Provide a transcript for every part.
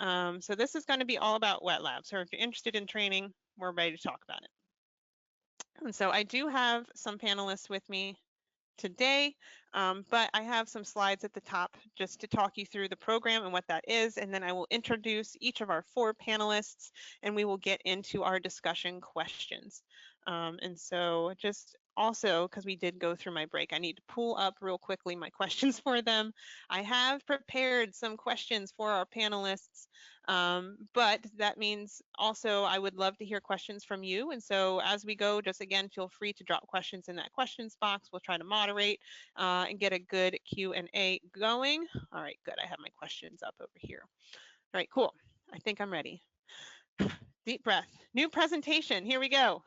So this is going to be all about wet lab. So if you're interested in training, we're ready to talk about it. And so I do have some panelists with me today, but I have some slides at the top just to talk you through the program and what that is, and then I will introduce each of our 4 panelists, and we will get into our discussion questions. And so just also, because we did go through my break, I need to pull up real quickly my questions for them. I have prepared some questions for our panelists, but that means also I would love to hear questions from you. And so as we go, just again, feel free to drop questions in that questions box. We'll try to moderate and get a good Q&A going. All right, good. I have my questions up over here. All right, cool. I think I'm ready. Deep breath. New presentation. Here we go.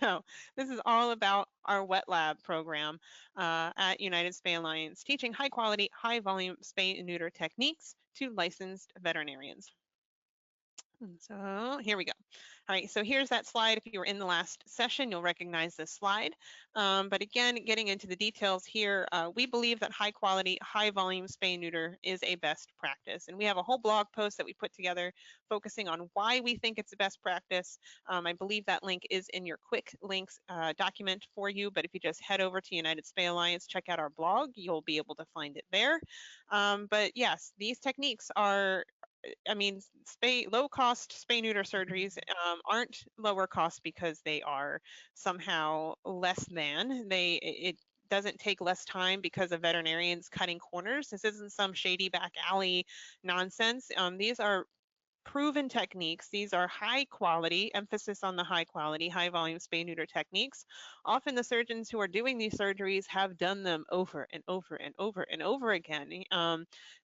So this is all about our wet lab program at United Spay Alliance, teaching high quality, high volume spay and neuter techniques to licensed veterinarians. And so here we go. All right, so here's that slide. If you were in the last session, you'll recognize this slide. But again, getting into the details here, we believe that high quality, high volume spay and neuter is a best practice. And we have a whole blog post that we put together focusing on why we think it's a best practice. I believe that link is in your quick links document for you. But if you just head over to United Spay Alliance, check out our blog, you'll be able to find it there. But yes, these techniques are, I mean, low-cost spay-neuter surgeries aren't lower cost because they are somehow less than. It doesn't take less time because of veterinarians cutting corners. This isn't some shady back alley nonsense. These are proven techniques. These are high quality, emphasis on the high quality, high volume spay neuter techniques. Often the surgeons who are doing these surgeries have done them over and over and over and over again.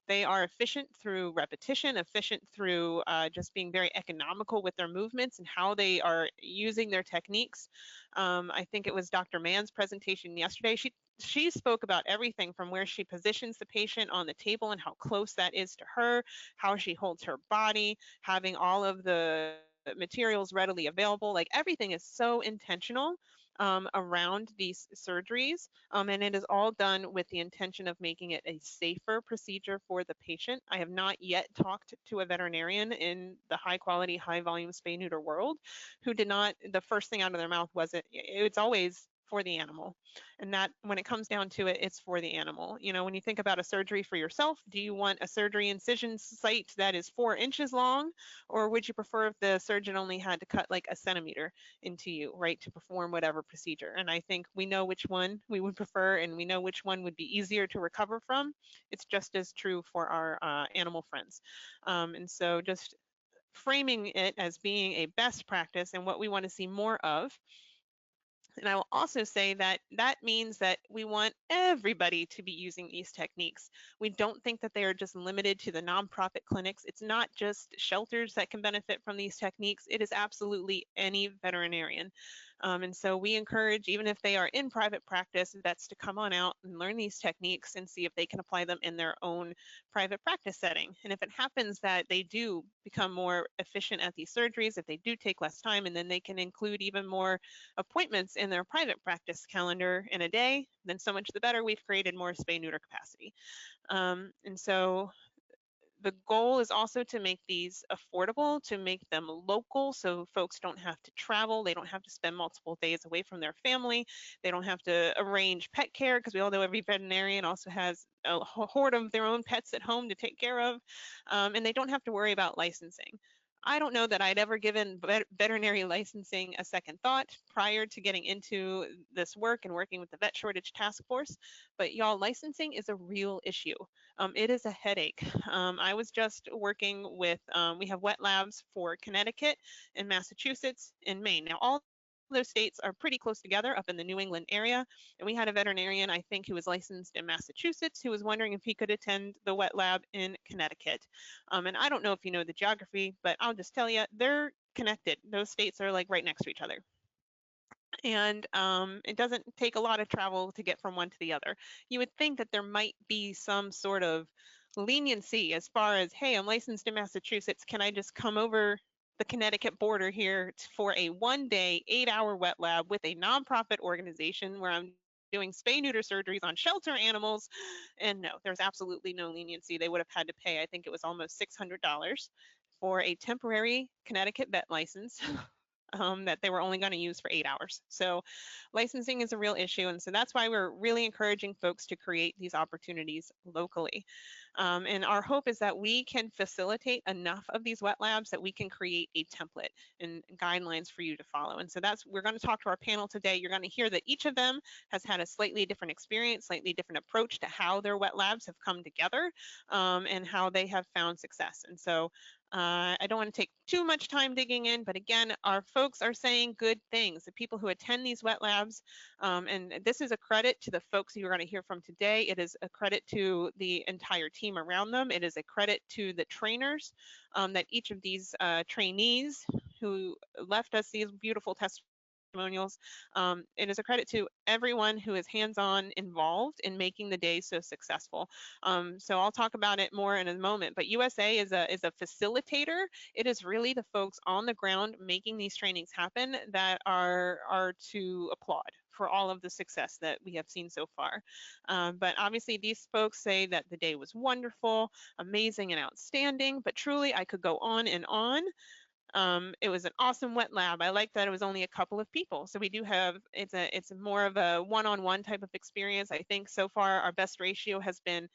They are efficient through repetition, efficient through just being very economical with their movements and how they are using their techniques. I think it was Dr. Mann's presentation yesterday. She spoke about everything from where she positions the patient on the table and how close that is to her, how she holds her body, having all of the materials readily available. Like everything is so intentional around these surgeries, and it is all done with the intention of making it a safer procedure for the patient. I have not yet talked to a veterinarian in the high quality, high volume spay neuter world who did not, the first thing out of their mouth wasn't, it's always for the animal. And that when it comes down to it, it's for the animal. You know, when you think about a surgery for yourself, do you want a surgery incision site that is 4 inches long? Or would you prefer if the surgeon only had to cut like a centimeter into you, right, to perform whatever procedure? And I think we know which one we would prefer, and we know which one would be easier to recover from. It's just as true for our animal friends. And so just framing it as being a best practice and what we want to see more of. And I will also say that that means that we want everybody to be using these techniques. We don't think that they are just limited to the nonprofit clinics. It's not just shelters that can benefit from these techniques. It is absolutely any veterinarian. And so we encourage, even if they are in private practice, vets to come on out and learn these techniques and see if they can apply them in their own private practice setting. And if it happens that they do become more efficient at these surgeries, if they do take less time, and then they can include even more appointments in their private practice calendar in a day, then so much the better. We've created more spay neuter capacity. And so the goal is also to make these affordable, to make them local so folks don't have to travel. They don't have to spend multiple days away from their family. They don't have to arrange pet care, because we all know every veterinarian also has a horde of their own pets at home to take care of. And they don't have to worry about licensing. I don't know that I'd ever given veterinary licensing a second thought prior to getting into this work and working with the vet shortage task force, but y'all, licensing is a real issue. It is a headache. I was just working with, we have wet labs for Connecticut and Massachusetts and Maine. Now, all those states are pretty close together up in the New England area. And we had a veterinarian, I think, who was licensed in Massachusetts, who was wondering if he could attend the wet lab in Connecticut. And I don't know if you know the geography, but I'll just tell you, they're connected. Those states are like right next to each other. And it doesn't take a lot of travel to get from one to the other. You would think that there might be some sort of leniency as far as, hey, I'm licensed in Massachusetts. Can I just come over the Connecticut border here for a 1-day, 8-hour wet lab with a nonprofit organization where I'm doing spay neuter surgeries on shelter animals. And no, there's absolutely no leniency. They would have had to pay, I think it was almost $600 for a temporary Connecticut vet license. That they were only going to use for 8 hours. So licensing is a real issue. And so that's why we're really encouraging folks to create these opportunities locally. And our hope is that we can facilitate enough of these wet labs that we can create a template and guidelines for you to follow. And so we're going to talk to our panel today. You're going to hear that each of them has had a slightly different experience, slightly different approach to how their wet labs have come together, and how they have found success. And so I don't want to take too much time digging in, but again, our folks are saying good things. The people who attend these wet labs, and this is a credit to the folks you're going to hear from today. It is a credit to the entire team around them. It is a credit to the trainers, that each of these trainees who left us these beautiful testimonials. It is a credit to everyone who is hands-on involved in making the day so successful. So I'll talk about it more in a moment, but USA is a facilitator. It is really the folks on the ground making these trainings happen that are to applaud for all of the success that we have seen so far. But obviously these folks say that the day was wonderful, amazing, and outstanding, but truly I could go on and on. It was an awesome wet lab. I like that it was only a couple of people. So we do have, it's more of a one-on-one type of experience. I think so far our best ratio has been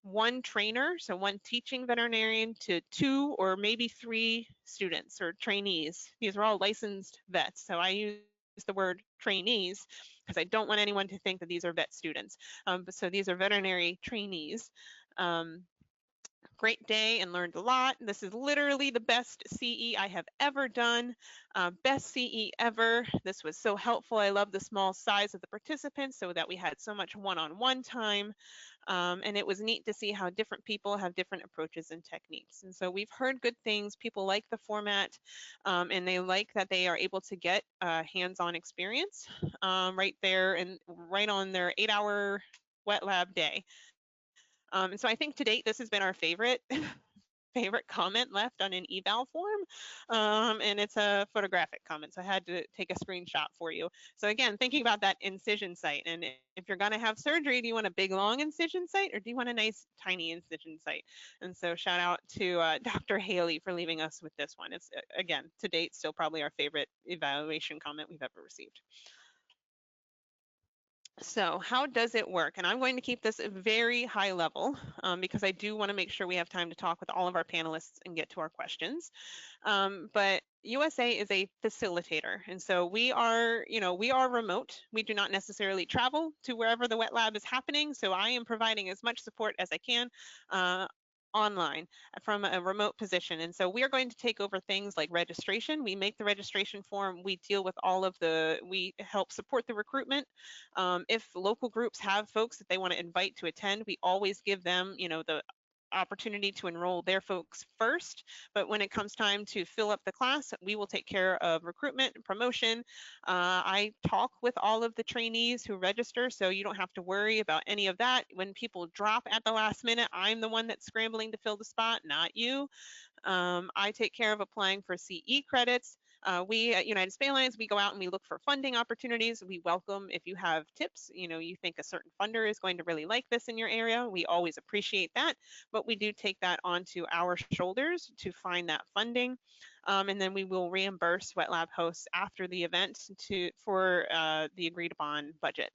one trainer, so one teaching veterinarian to 2 or maybe 3 students or trainees. These are all licensed vets. So I use the word trainees because I don't want anyone to think that these are vet students. So these are veterinary trainees. Great day and learned a lot. This is literally the best CE I have ever done. Best CE ever. This was so helpful. I love the small size of the participants so that we had so much one-on-one time. And it was neat to see how different people have different approaches and techniques. And so we've heard good things. People like the format, and they like that they are able to get hands-on experience right there and right on their 8-hour wet lab day. And so I think to date, this has been our favorite comment left on an eval form. And it's a photographic comment, so I had to take a screenshot for you. So again, thinking about that incision site, and if you're gonna have surgery, do you want a big long incision site or do you want a nice tiny incision site? And so shout out to Dr. Haley for leaving us with this one. It's, again, to date, still probably our favorite evaluation comment we've ever received. So how does it work? And I'm going to keep this very high level because I do want to make sure we have time to talk with all of our panelists and get to our questions. But USA is a facilitator. And so we are remote. We do not necessarily travel to wherever the wet lab is happening. So I am providing as much support as I can online from a remote position. And so we are going to take over things like registration. We make the registration form. We deal with we help support the recruitment. If local groups have folks that they want to invite to attend, we always give them, the opportunity to enroll their folks first. But when it comes time to fill up the class, we will take care of recruitment and promotion. I talk with all of the trainees who register, so you don't have to worry about any of that. When people drop at the last minute, I'm the one that's scrambling to fill the spot, not you. I take care of applying for CE credits. We at United Spay Alliance, we go out and we look for funding opportunities. We welcome if you have tips, you think a certain funder is going to really like this in your area. We always appreciate that, but we do take that onto our shoulders to find that funding. And then we will reimburse wet lab hosts after the event for the agreed upon budget.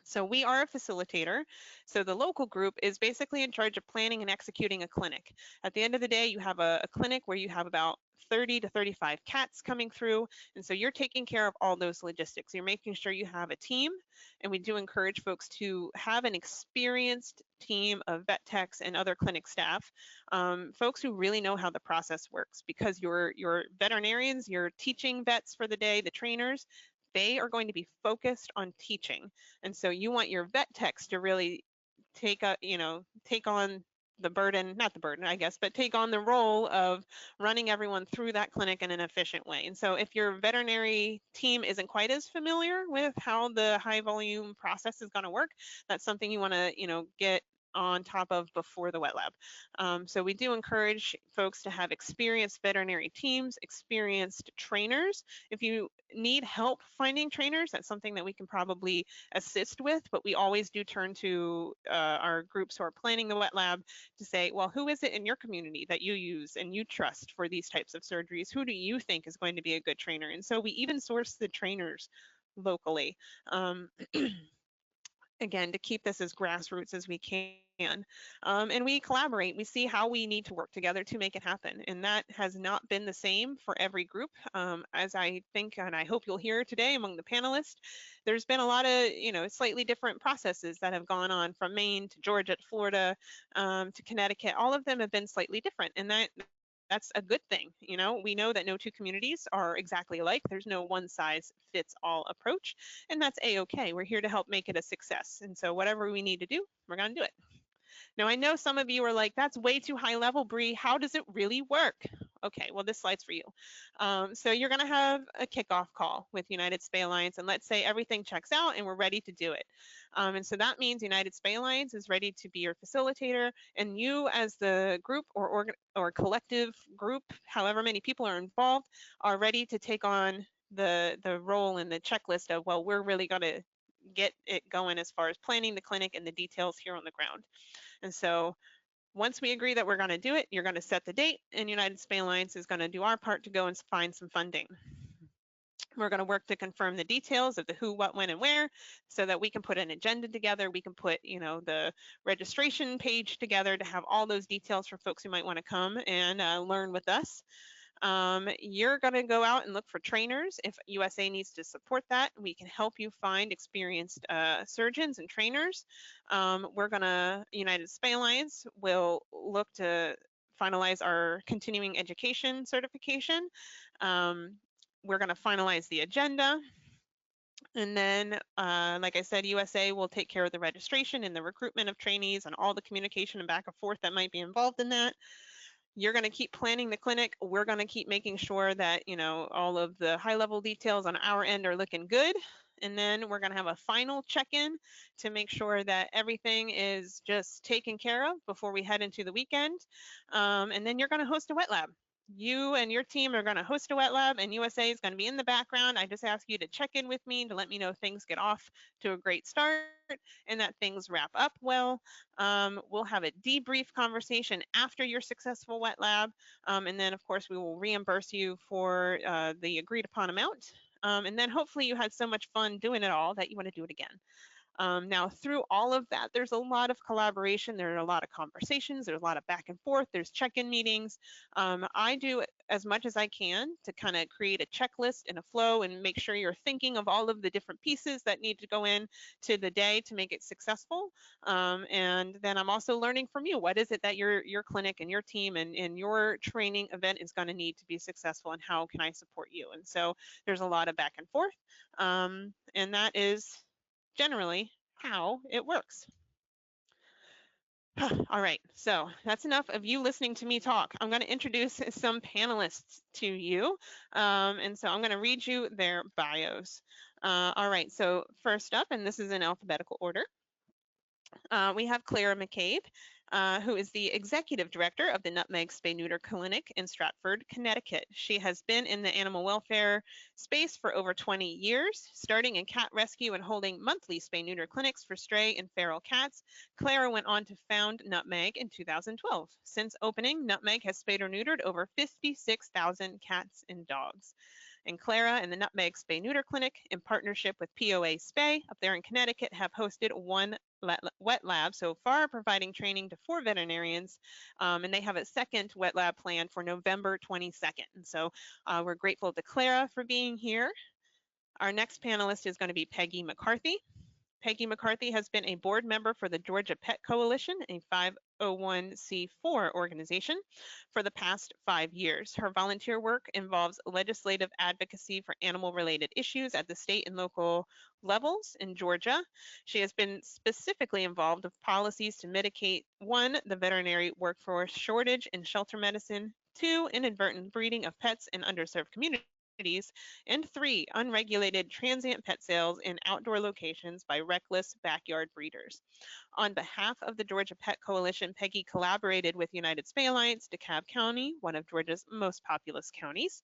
So we are a facilitator. So the local group is basically in charge of planning and executing a clinic. At the end of the day, you have a clinic where you have about 30 to 35 cats coming through. And so you're taking care of all those logistics. You're making sure you have a team. And we do encourage folks to have an experienced team of vet techs and other clinic staff, folks who really know how the process works, because your veterinarians, your teaching vets for the day, the trainers, they are going to be focused on teaching. And so you want your vet techs to really take on the burden, not the burden, I guess, but take on the role of running everyone through that clinic in an efficient way. And so if your veterinary team isn't quite as familiar with how the high volume process is going to work, that's something you want to, get on top of before the wet lab. So we do encourage folks to have experienced veterinary teams, experienced trainers. If you need help finding trainers, that's something that we can probably assist with, but we always do turn to our groups who are planning the wet lab to say, well, who is it in your community that you use and you trust for these types of surgeries? Who do you think is going to be a good trainer? And so we even source the trainers locally. Again, to keep this as grassroots as we can. And we collaborate. We see how we need to work together to make it happen. And that has not been the same for every group. As I think, and I hope you'll hear today among the panelists, there's been a lot of, slightly different processes that have gone on from Maine to Georgia to Florida to Connecticut. All of them have been slightly different. And that's a good thing. We know that no two communities are exactly alike. There's no one size fits all approach, and that's a-okay. We're here to help make it a success. And so whatever we need to do, we're going to do it. Now, I know some of you are like, that's way too high level, Bree. How does it really work? Okay, well, this slide's for you. So you're going to have a kickoff call with United Spay Alliance, and let's say everything checks out and we're ready to do it. And so that means United Spay Alliance is ready to be your facilitator, and you as the group or collective group, however many people are involved, are ready to take on the role and the checklist of, well, we're really going to get it going as far as planning the clinic and the details here on the ground. And so once we agree that we're going to do it, you're going to set the date, and United Spay Alliance is going to do our part to go and find some funding. We're going to work to confirm the details of the who, what, when, and where, so that we can put an agenda together. We can put, the registration page together to have all those details for folks who might want to come and learn with us. You're going to go out and look for trainers. If USA needs to support that, we can help you find experienced surgeons and trainers. United Spay Alliance will look to finalize our continuing education certification. We're going to finalize the agenda. And then, like I said, USA will take care of the registration and the recruitment of trainees and all the communication and back and forth that might be involved in that. You're going to keep planning the clinic. We're going to keep making sure that, all of the high level details on our end are looking good. And then we're going to have a final check-in to make sure that everything is just taken care of before we head into the weekend. And then you're going to host a wet lab. You and your team are going to host a wet lab, and USA is going to be in the background. I just ask you to check in with me to let me know things get off to a great start and that things wrap up well. We'll have a debrief conversation after your successful wet lab. And then, of course, we will reimburse you for the agreed upon amount. And then hopefully you had so much fun doing it all that you want to do it again. Now, through all of that, there's a lot of collaboration. There are a lot of conversations. There's a lot of back and forth. There's check-in meetings. I do as much as I can to kind of create a checklist and a flow and make sure you're thinking of all of the different pieces that need to go in to the day to make it successful. And then I'm also learning from you. What is it that your clinic and your team and your training event is going to need to be successful, and how can I support you? And so there's a lot of back and forth. And that is generally how it works. All right, so that's enough of you listening to me talk. I'm going to introduce some panelists to you. And so I'm going to read you their bios. All right, so first up, and this is in alphabetical order, we have Clara McCabe, who is the executive director of the Nutmeg Spay Neuter Clinic in Stratford, Connecticut. She has been in the animal welfare space for over 20 years, starting in cat rescue and holding monthly spay neuter clinics for stray and feral cats. Clara went on to found Nutmeg in 2012. Since opening, Nutmeg has spayed or neutered over 56,000 cats and dogs. And Clara and the Nutmeg Spay Neuter Clinic, in partnership with POA Spay up there in Connecticut, have hosted one wet lab so far, providing training to 4 veterinarians, and they have a second wet lab planned for November 22nd. And so we're grateful to Clara for being here. Our next panelist is going to be Peggy McCarthy. Peggy McCarthy has been a board member for the Georgia Pet Coalition, a 501c4 organization, for the past 5 years. Her volunteer work involves legislative advocacy for animal-related issues at the state and local levels in Georgia. She has been specifically involved with policies to mitigate, 1, the veterinary workforce shortage in shelter medicine, 2, inadvertent breeding of pets in underserved communities, and 3 unregulated transient pet sales in outdoor locations by reckless backyard breeders. On behalf of the Georgia Pet Coalition, Peggy collaborated with United Spay Alliance, DeKalb County, one of Georgia's most populous counties,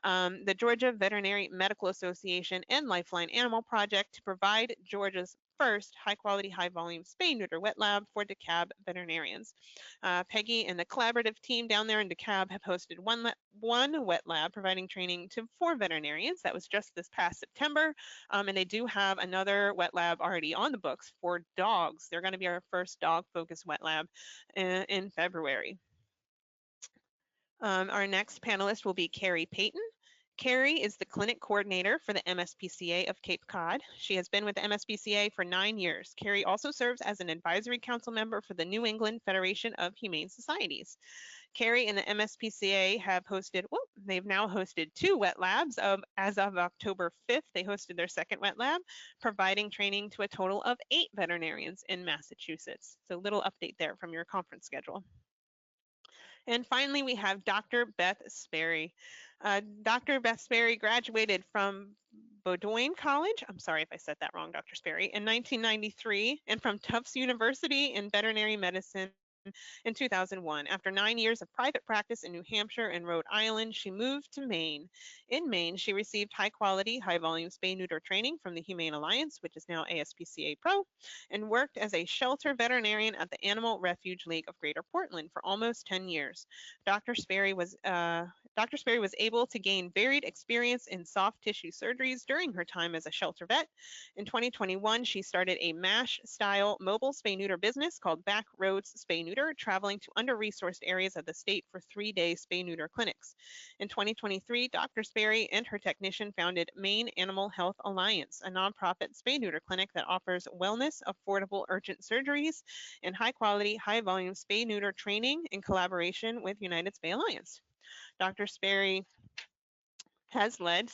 the Georgia Veterinary Medical Association, and Lifeline Animal Project to provide Georgia's first high-quality, high-volume spay-neuter wet lab for DeKalb veterinarians. Peggy and the collaborative team down there in DeKalb have hosted one wet lab providing training to 4 veterinarians. That was just this past September. And they do have another wet lab already on the books for dogs. They're going to be our first dog-focused wet lab in February. Our next panelist will be Payton. Cary is the clinic coordinator for the MSPCA of Cape Cod. She has been with the MSPCA for 9 years. Cary also serves as an advisory council member for the New England Federation of Humane Societies. Cary and the MSPCA have hosted, they've now hosted 2 wet labs. As of October 5th, they hosted their second wet lab, providing training to a total of 8 veterinarians in Massachusetts. So a little update there from your conference schedule. And finally, we have Dr. Beth Sperry. Dr. Beth Sperry graduated from Bowdoin College, I'm sorry if I said that wrong, Dr. Sperry, in 1993, and from Tufts University in veterinary medicine in 2001. After 9 years of private practice in New Hampshire and Rhode Island, she moved to Maine. In Maine, she received high-quality, high-volume spay-neuter training from the Humane Alliance, which is now ASPCA Pro, and worked as a shelter veterinarian at the Animal Refuge League of Greater Portland for almost 10 years. Dr. Sperry was able to gain varied experience in soft tissue surgeries during her time as a shelter vet. In 2021, she started a MASH-style mobile spay-neuter business called Back Roads Spay-Neuter, traveling to under-resourced areas of the state for 3-day spay-neuter clinics. In 2023, Dr. Sperry and her technician founded Maine Animal Health Alliance, a nonprofit spay-neuter clinic that offers wellness, affordable urgent surgeries, and high-quality, high-volume spay-neuter training in collaboration with United Spay Alliance. Dr. Sperry has led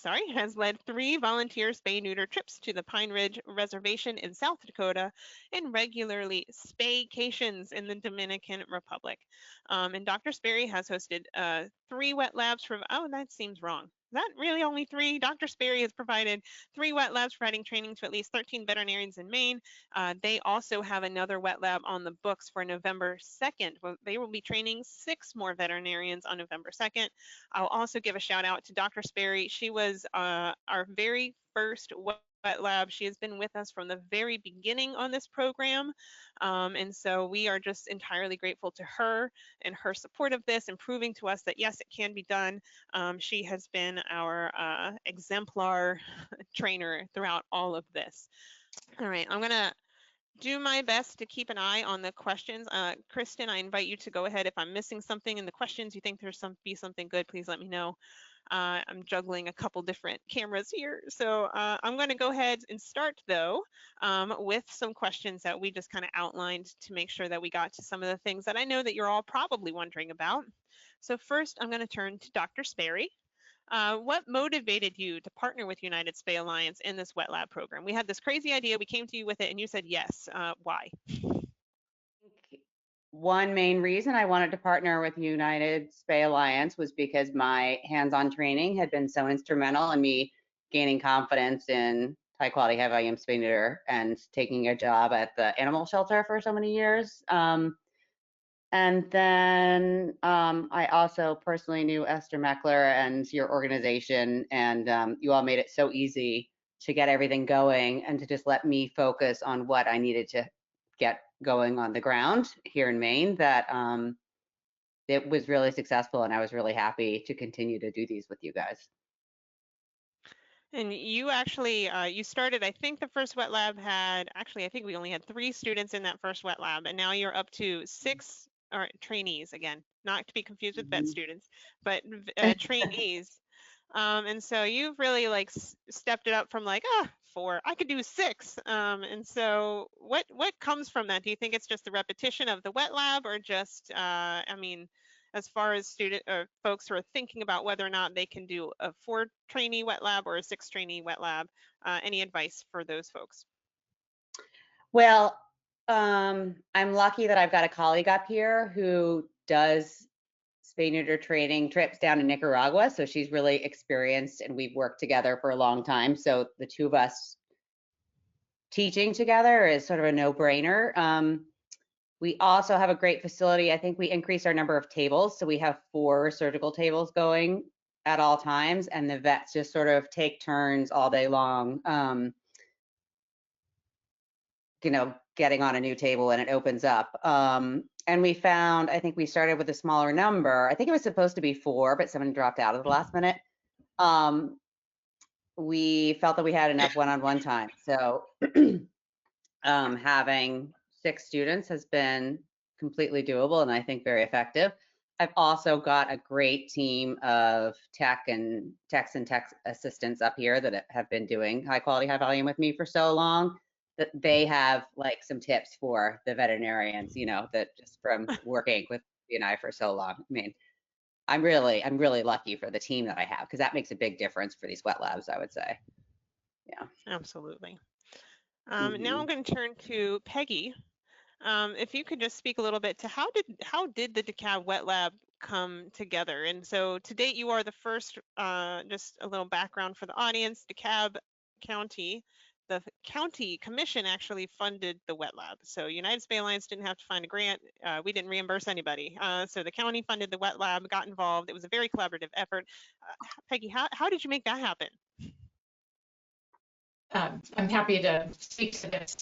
3 volunteer spay-neuter trips to the Pine Ridge Reservation in South Dakota and regularly spaycations in the Dominican Republic. And Dr. Sperry has hosted 3 wet labs for, that seems wrong. Is that really only 3? Dr. Sperry has provided 3 wet labs providing training to at least 13 veterinarians in Maine. They also have another wet lab on the books for November 2nd. They will be training 6 more veterinarians on November 2nd. I'll also give a shout out to Dr. Sperry. She was our very first wet lab. She has been with us from the very beginning on this program. And so we are just entirely grateful to her and her support of this and proving to us that yes, it can be done. She has been our exemplar trainer throughout all of this. All right, I'm gonna do my best to keep an eye on the questions. Kristen, I invite you to go ahead. If I'm missing something in the questions, you think there's something good, please let me know. I'm juggling a couple different cameras here. So I'm going to go ahead and start though with some questions that we just kind of outlined to make sure that we got to some of the things that I know that you're all probably wondering about. So first, I'm going to turn to Dr. Sperry. What motivated you to partner with United Spay Alliance in this wet lab program? We had this crazy idea, we came to you with it, and you said yes. Why? One main reason I wanted to partner with United Spay Alliance was because my hands-on training had been so instrumental in me gaining confidence in high quality, high volume spay neuter and taking a job at the animal shelter for so many years. And then I also personally knew Esther Meckler and your organization, and you all made it so easy to get everything going and to just let me focus on what I needed to get going on the ground here in Maine, that it was really successful, and I was really happy to continue to do these with you guys. And you actually, you started, I think the first wet lab had, actually, I think we only had 3 students in that first wet lab, and now you're up to 6 trainees, again, not to be confused with vet students, but trainees. And so you've really like stepped it up from like, 4, I could do 6. And so what comes from that? Do you think it's just the repetition of the wet lab, or just, I mean, as far as student or folks who are thinking about whether or not they can do a 4 trainee wet lab or a 6 trainee wet lab, any advice for those folks? Well, I'm lucky that I've got a colleague up here who does spay neuter training trips down to Nicaragua. So she's really experienced and we've worked together for a long time. So the two of us teaching together is sort of a no-brainer. We also have a great facility. I think we increased our number of tables. So we have 4 surgical tables going at all times, and the vets just sort of take turns all day long, getting on a new table when it opens up. And we found, I think we started with a smaller number. I think it was supposed to be 4, but someone dropped out at the last minute. We felt that we had enough one-on-one time. So having 6 students has been completely doable and I think very effective. I've also got a great team of tech assistants up here that have been doing high quality, high volume with me for so long that they have like some tips for the veterinarians, that just from working with you and I for so long. I mean, I'm really lucky for the team that I have because that makes a big difference for these wet labs, I would say. Yeah. Absolutely. Now I'm going to turn to Peggy. If you could just speak a little bit to how did the DeKalb Wet Lab come together? And so to date, you are the first, just a little background for the audience, DeKalb County, the county commission actually funded the wet lab. So United Spay Alliance didn't have to find a grant. We didn't reimburse anybody. So the county funded the wet lab, got involved. It was a very collaborative effort. Peggy, how did you make that happen? I'm happy to speak to this.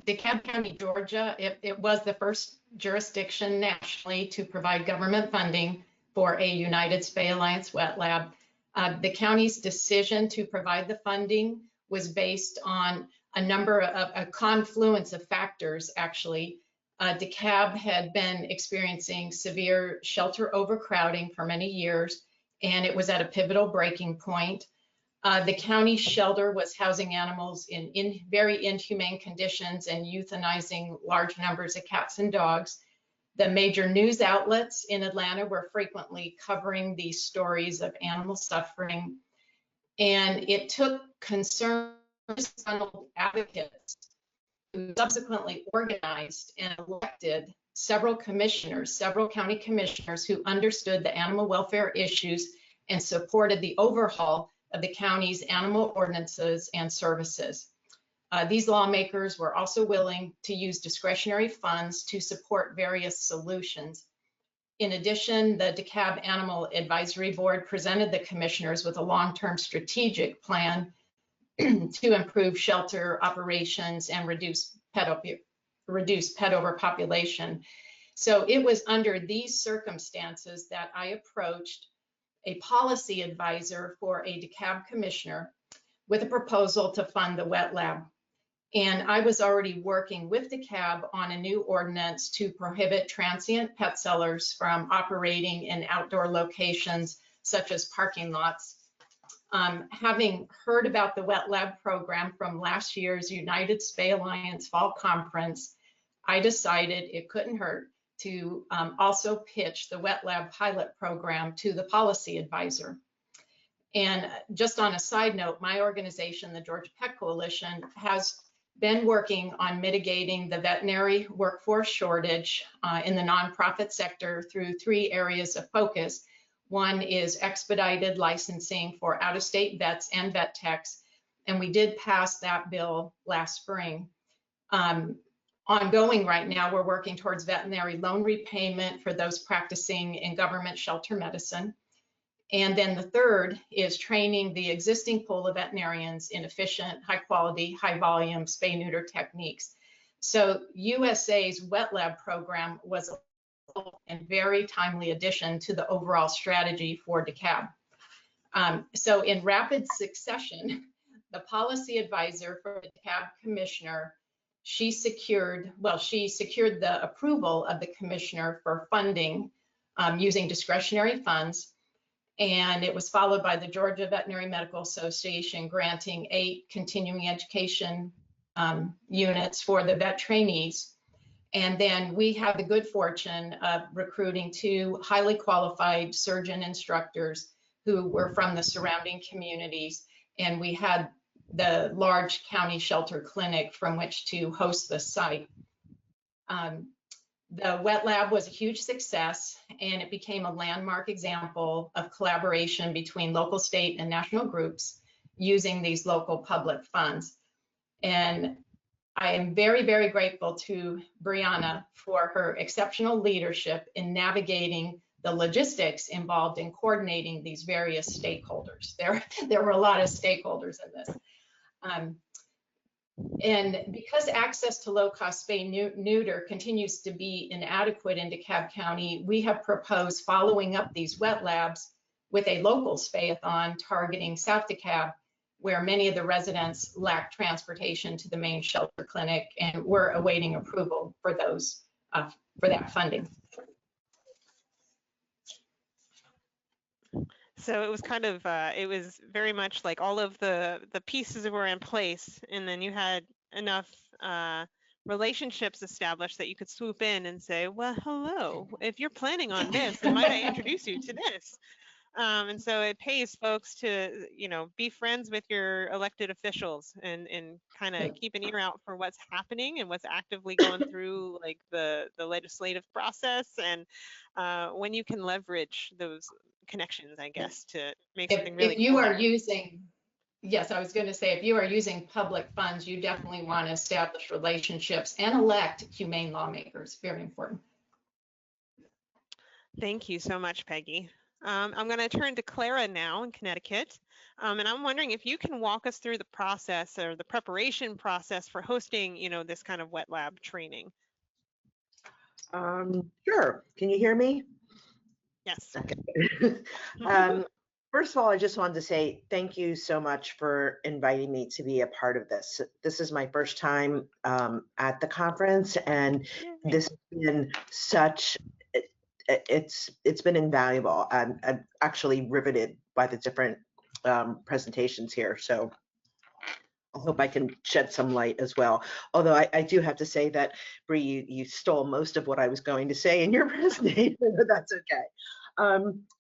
DeKalb County, Georgia, it was the first jurisdiction nationally to provide government funding for a United Spay Alliance wet lab. The county's decision to provide the funding was based on a confluence of factors, actually. DeKalb had been experiencing severe shelter overcrowding for many years, and it was at a pivotal breaking point. The county shelter was housing animals in very inhumane conditions and euthanizing large numbers of cats and dogs. The major news outlets in Atlanta were frequently covering these stories of animal suffering. And it took concerned advocates who subsequently organized and elected several county commissioners who understood the animal welfare issues and supported the overhaul of the county's animal ordinances and services. These lawmakers were also willing to use discretionary funds to support various solutions. In addition, the DeKalb Animal Advisory Board presented the commissioners with a long-term strategic plan to improve shelter operations and reduce pet overpopulation. So it was under these circumstances that I approached a policy advisor for a DeKalb commissioner with a proposal to fund the wet lab. And I was already working with DeKalb on a new ordinance to prohibit transient pet sellers from operating in outdoor locations such as parking lots. Having heard about the wet lab program from last year's United Spay Alliance Fall Conference, I decided it couldn't hurt to also pitch the wet lab pilot program to the policy advisor. And just on a side note, my organization, the Georgia Pet Coalition, has been working on mitigating the veterinary workforce shortage in the nonprofit sector through 3 areas of focus. One is expedited licensing for out-of-state vets and vet techs, and we did pass that bill last spring. Ongoing right now, we're working towards veterinary loan repayment for those practicing in government shelter medicine. And then the third is training the existing pool of veterinarians in efficient, high quality, high volume spay neuter techniques. So USA's wet lab program was a very timely addition to the overall strategy for DeKalb. So in rapid succession, the policy advisor for the DeKalb commissioner, she secured the approval of the commissioner for funding using discretionary funds. And it was followed by the Georgia Veterinary Medical Association granting 8 continuing education units for the vet trainees. And then we had the good fortune of recruiting 2 highly qualified surgeon instructors who were from the surrounding communities. And we had the large county shelter clinic from which to host the site. The wet lab was a huge success, and it became a landmark example of collaboration between local, state, and national groups using these local public funds. And I am very, very grateful to Brianna for her exceptional leadership in navigating the logistics involved in coordinating these various stakeholders. There were a lot of stakeholders in this. And because access to low-cost spay neuter continues to be inadequate in DeKalb County, we have proposed following up these wet labs with a local spay-a-thon targeting South DeKalb, where many of the residents lack transportation to the Maine shelter clinic, and we're awaiting approval for those for that funding. So it was kind of, it was very much like all of the pieces were in place, and then you had enough relationships established that you could swoop in and say, well, hello, if you're planning on this, then might I introduce you to this? And so it pays folks to, you know, be friends with your elected officials and kind of keep an ear out for what's happening and what's actively going through like the legislative process, and when you can leverage those connections, I guess, to make something really if you cool are happen. using, yes, I was going to say, if you are using public funds, you definitely want to establish relationships and elect humane lawmakers. Very important. Thank you so much, Peggy. I'm going to turn to Clara now in Connecticut, and I'm wondering if you can walk us through the process or the preparation process for hosting, you know, this kind of wet lab training. Sure. Can you hear me? Yes. Okay. First of all, I just wanted to say thank you so much for inviting me to be a part of this. This is my first time at the conference, and this has been such, it's been invaluable. I'm actually riveted by the different presentations here. So I hope I can shed some light as well. Although I do have to say that, Bree, you stole most of what I was going to say in your presentation, but that's okay.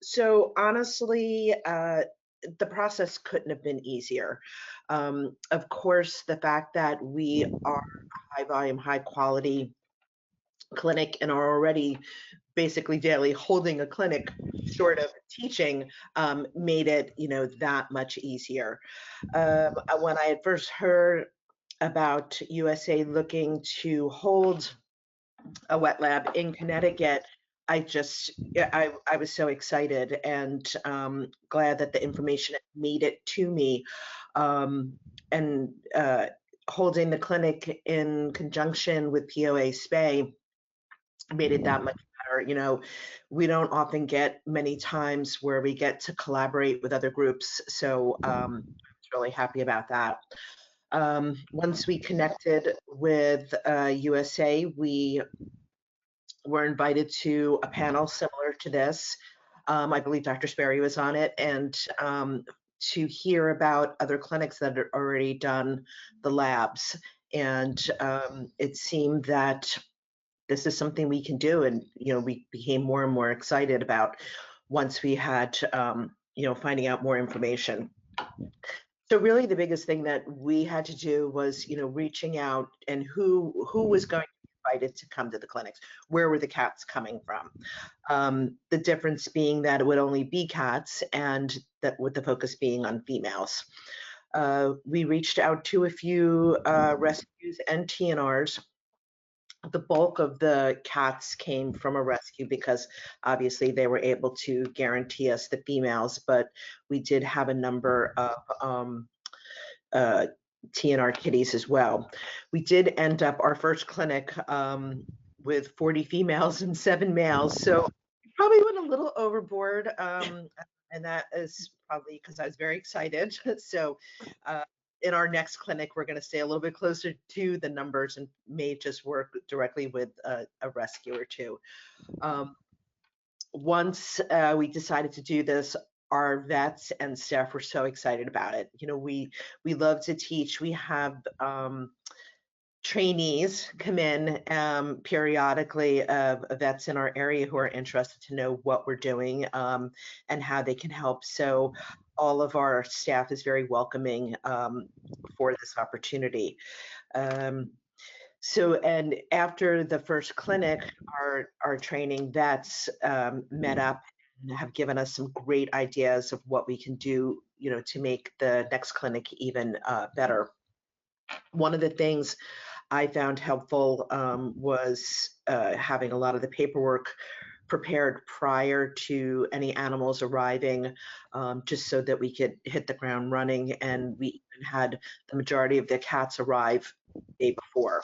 So honestly, the process couldn't have been easier. Of course, the fact that we are a high volume, high quality clinic and are already basically daily holding a clinic short of teaching made it, you know, that much easier. When I had first heard about USA looking to hold a wet lab in Connecticut, I was so excited and glad that the information made it to me. And holding the clinic in conjunction with POA Spay made it that much better. You know, we don't often get many times where we get to collaborate with other groups. So I was really happy about that. Once we connected with USA, we were invited to a panel similar to this. I believe Dr. Sperry was on it, and to hear about other clinics that had already done the labs. And it seemed that this is something we can do. And, you know, we became more and more excited about once we had, you know, finding out more information. So really the biggest thing that we had to do was, you know, reaching out and who was going to be invited to come to the clinics, where were the cats coming from? The difference being that it would only be cats, and that with the focus being on females. We reached out to a few rescues and TNRs. The bulk of the cats came from a rescue because obviously they were able to guarantee us the females, but we did have a number of TNR kitties as well. We did end up our first clinic with 40 females and 7 males, so probably went a little overboard, and that is probably because I was very excited. So in our next clinic, we're going to stay a little bit closer to the numbers and may just work directly with a rescue or two. Once we decided to do this, our vets and staff were so excited about it. You know, we love to teach. We have trainees come in periodically of vets in our area who are interested to know what we're doing and how they can help. So all of our staff is very welcoming for this opportunity. So, and after the first clinic, our training vets met up and have given us some great ideas of what we can do, you know, to make the next clinic even better. One of the things I found helpful was having a lot of the paperwork prepared prior to any animals arriving, just so that we could hit the ground running. And we even had the majority of the cats arrive the day before,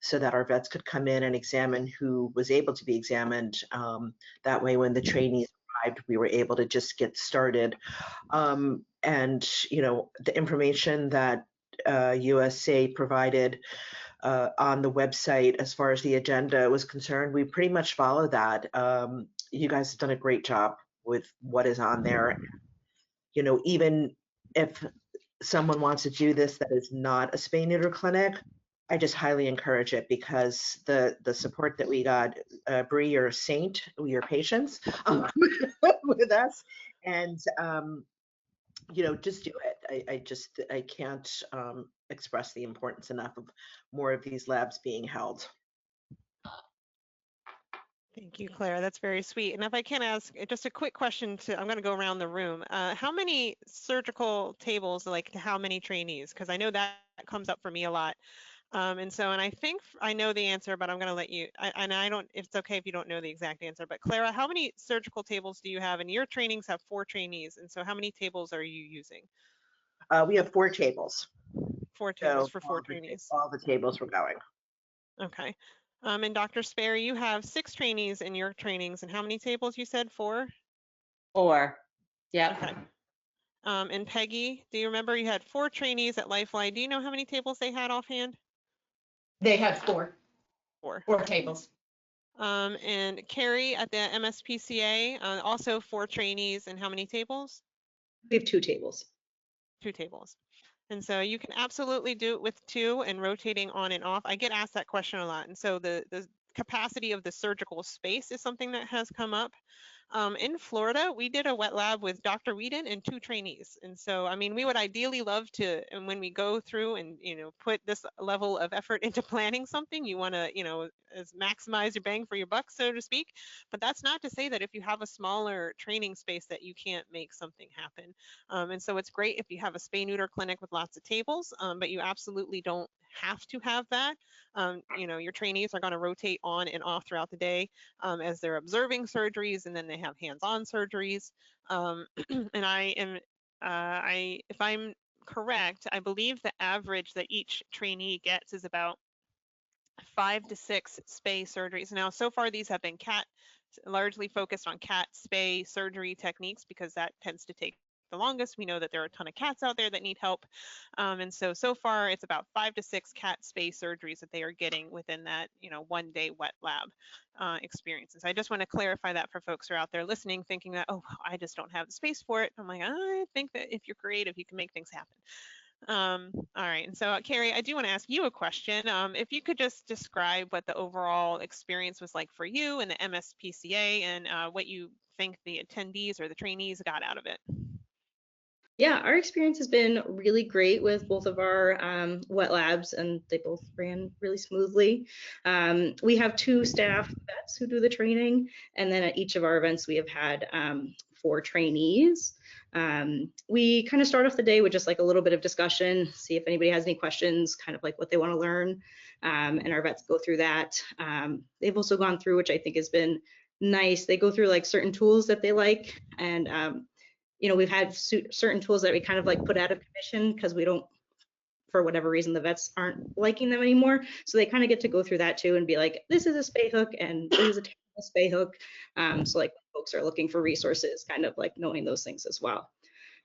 so that our vets could come in and examine who was able to be examined. That way, when the trainees arrived, we were able to just get started. And you know, the information that USA provided on the website as far as the agenda was concerned, we pretty much follow that. You guys have done a great job with what is on there. You know, even if someone wants to do this that is not a spay neuter clinic, I just highly encourage it, because the support that we got, Bree, you're a saint, your patients with us, and you know, just do it. I can't express the importance enough of more of these labs being held. Thank you, Clara. That's very sweet. And if I can ask just a quick question I'm going to go around the room. How many surgical tables, like how many trainees? Because I know that comes up for me a lot. And I think I know the answer, but I'm going to let you, it's okay if you don't know the exact answer, but Clara, how many surgical tables do you have? And your trainings have 4 trainees. And so how many tables are you using? We have 4 tables. 4 tables so for 4 trainees. All the tables were going. Okay. And Dr. Sperry, you have 6 trainees in your trainings, and how many tables you said? 4? 4. Yeah. Okay. And Peggy, do you remember you had 4 trainees at Lifeline? Do you know how many tables they had offhand? They had 4. 4. 4 tables. And Cary at the MSPCA, also 4 trainees, and how many tables? We have 2 tables. 2 tables. And so you can absolutely do it with 2 and rotating on and off. I get asked that question a lot. And so the capacity of the surgical space is something that has come up. In Florida, we did a wet lab with Dr. Whedon and 2 trainees. And so, I mean, we would ideally love to, and when we go through and, you know, put this level of effort into planning something, you want to, you know, maximize your bang for your buck, so to speak. But that's not to say that if you have a smaller training space that you can't make something happen. And so it's great if you have a spay neuter clinic with lots of tables, but you absolutely don't have to have that. You know, your trainees are going to rotate on and off throughout the day as they're observing surgeries, and then they have hands-on surgeries. And if I'm correct, I believe the average that each trainee gets is about 5 to 6 spay surgeries. Now, so far these have been largely focused on cat spay surgery techniques, because that tends to take the longest. We know that there are a ton of cats out there that need help. And so far it's about 5 to 6 cat spay surgeries that they are getting within that, you know, 1-day wet lab experience. And so I just want to clarify that for folks who are out there listening, thinking that, oh, I just don't have the space for it. I'm like, I think that if you're creative, you can make things happen. All right. And so Cary, I do want to ask you a question. If you could just describe what the overall experience was like for you and the MSPCA, and what you think the attendees or the trainees got out of it. Yeah, our experience has been really great with both of our wet labs, and they both ran really smoothly. We have 2 staff vets who do the training, and then at each of our events we have had 4 trainees. We kind of start off the day with just like a little bit of discussion, see if anybody has any questions, kind of like what they want to learn, and our vets go through that. They've also gone through, which I think has been nice, they go through like certain tools that they like, and you know, we've had certain tools that we kind of like put out of commission because we don't, for whatever reason, the vets aren't liking them anymore. So they kind of get to go through that too and be like, this is a spay hook and this is a terrible spay hook. So like folks are looking for resources, kind of like knowing those things as well.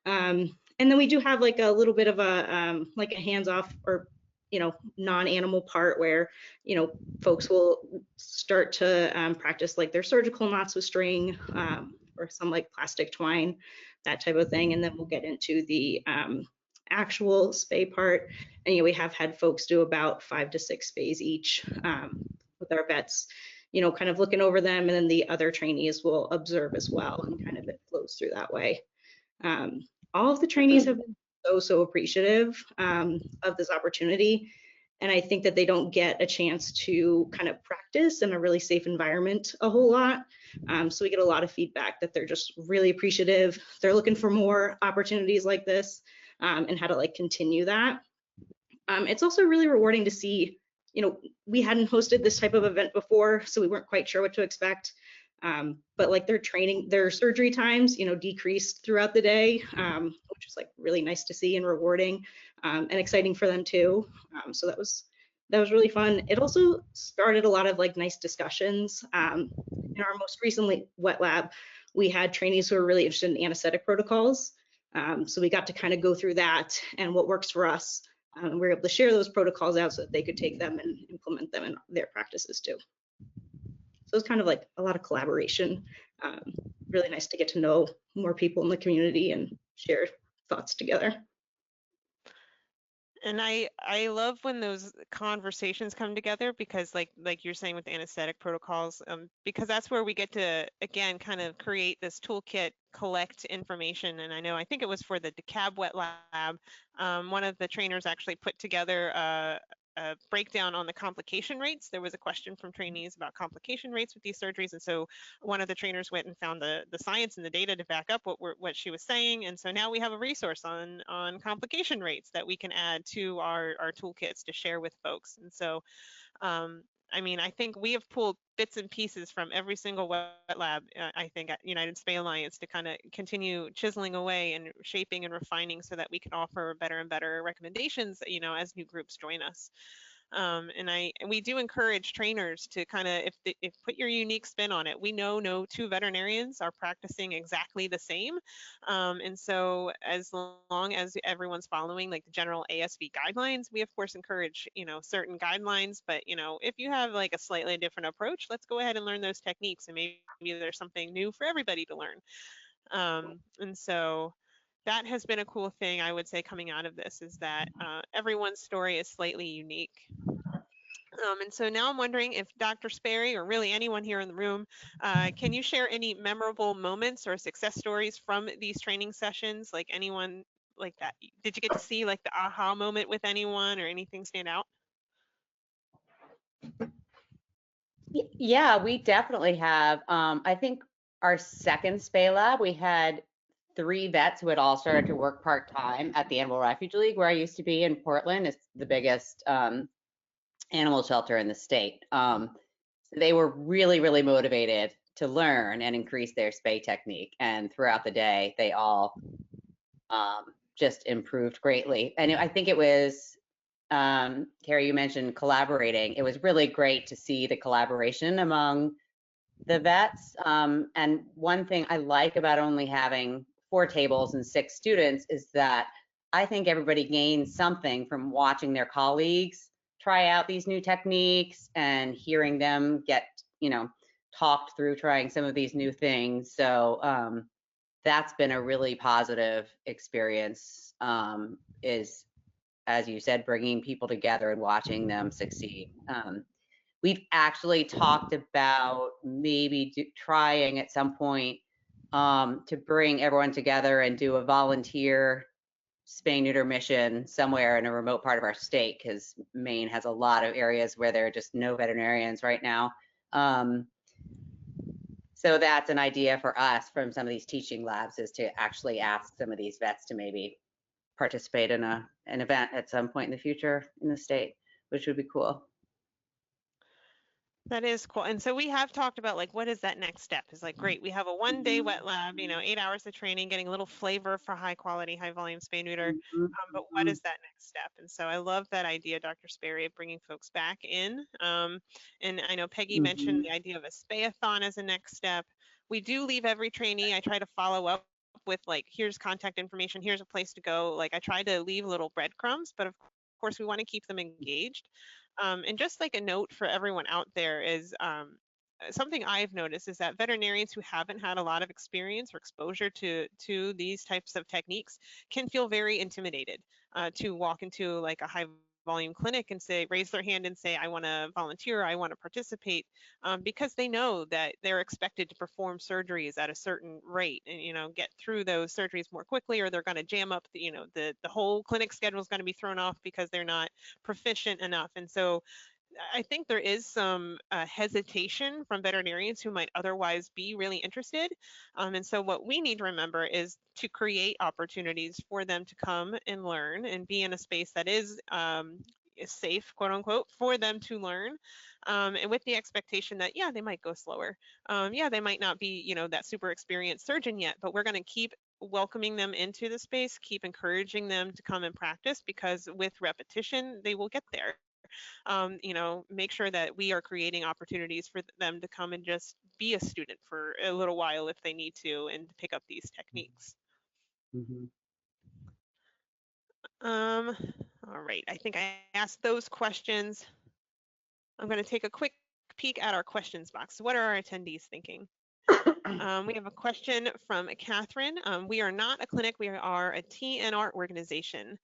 And then we do have like a little bit of a like a hands-off or, you know, non-animal part where, you know, folks will start to practice like their surgical knots with string or some like plastic twine, that type of thing. And then we'll get into the actual spay part. And you know, we have had folks do about 5 to 6 spays each with our vets, you know, kind of looking over them, and then the other trainees will observe as well, and kind of it flows through that way. All of the trainees have been so appreciative of this opportunity. And I think that they don't get a chance to kind of practice in a really safe environment a whole lot. So we get a lot of feedback that they're just really appreciative. They're looking for more opportunities like this, and how to like continue that. It's also really rewarding to see, you know, we hadn't hosted this type of event before, so we weren't quite sure what to expect. But like their surgery times, you know, decreased throughout the day, which is like really nice to see and rewarding, and exciting for them too. So that was really fun. It also started a lot of like nice discussions. In our most recent wet lab, we had trainees who were really interested in anesthetic protocols. So we got to kind of go through that and what works for us. We were able to share those protocols out so that they could take them and implement them in their practices too. So it's kind of like a lot of collaboration. Really nice to get to know more people in the community and share thoughts together. And I love when those conversations come together, because like you're saying with the anesthetic protocols, because that's where we get to, again, kind of create this toolkit, collect information. And I think it was for the DeKalb Wet Lab, one of the trainers actually put together a breakdown on the complication rates. There was a question from trainees about complication rates with these surgeries, and so one of the trainers went and found the science and the data to back up what she was saying. And so now we have a resource on complication rates that we can add to our toolkits to share with folks. And so I mean, I think we have pulled bits and pieces from every single wet lab, I think, at United Spay Alliance to kind of continue chiseling away and shaping and refining so that we can offer better and better recommendations, you know, as new groups join us. And we do encourage trainers to kind of, if put your unique spin on it. We know no two veterinarians are practicing exactly the same. And so as long as everyone's following like the general ASV guidelines, we of course encourage, you know, certain guidelines, but you know, if you have like a slightly different approach, let's go ahead and learn those techniques, and maybe there's something new for everybody to learn. And so that has been a cool thing, I would say, coming out of this, is that everyone's story is slightly unique. And so now I'm wondering if Dr. Sperry, or really anyone here in the room, can you share any memorable moments or success stories from these training sessions? Like anyone like that? Did you get to see like the aha moment with anyone, or anything stand out? Yeah, we definitely have. I think our second Spay Lab, we had 3 vets who had all started to work part-time at the Animal Refuge League, where I used to be in Portland. It's the biggest animal shelter in the state. So they were really, really motivated to learn and increase their spay technique. And throughout the day, they all just improved greatly. And I think it was, Cary, you mentioned collaborating. It was really great to see the collaboration among the vets. And one thing I like about only having 4 tables and 6 students is that I think everybody gains something from watching their colleagues try out these new techniques and hearing them get, you know, talked through trying some of these new things. So that's been a really positive experience, is, as you said, bringing people together and watching them succeed. We've actually talked about maybe trying at some point to bring everyone together and do a volunteer spay neuter mission somewhere in a remote part of our state, because Maine has a lot of areas where there are just no veterinarians right now. So that's an idea for us from some of these teaching labs, is to actually ask some of these vets to maybe participate in an event at some point in the future in the state, which would be cool. That is cool. And so we have talked about like, what is that next step? Is like, great, we have a 1-day wet lab, you know, 8 hours of training, getting a little flavor for high quality, high volume spay neuter. But what is that next step? And so I love that idea, Dr. Sperry, of bringing folks back in. And I know Peggy mentioned the idea of a spayathon as a next step. We do leave every trainee, I try to follow up with like, here's contact information, here's a place to go. Like I try to leave little breadcrumbs, but of course we want to keep them engaged. And just like a note for everyone out there is something I've noticed is that veterinarians who haven't had a lot of experience or exposure to these types of techniques can feel very intimidated to walk into like a high volume clinic and say, raise their hand and say, I want to volunteer, I want to participate, because they know that they're expected to perform surgeries at a certain rate and, you know, get through those surgeries more quickly, or they're going to jam up, you know, the whole clinic schedule is going to be thrown off because they're not proficient enough. And so I think there is some hesitation from veterinarians who might otherwise be really interested. And so what we need to remember is to create opportunities for them to come and learn and be in a space that is safe, quote unquote, for them to learn. And with the expectation that, yeah, they might go slower. Yeah, they might not be, you know, that super experienced surgeon yet, but we're going to keep welcoming them into the space, keep encouraging them to come and practice, because with repetition, they will get there. You know, make sure that we are creating opportunities for them to come and just be a student for a little while if they need to, and pick up these techniques. Mm-hmm. All right, I think I asked those questions. I'm going to take a quick peek at our questions box. What are our attendees thinking? We have a question from Catherine. We are not a clinic, we are a TNR organization.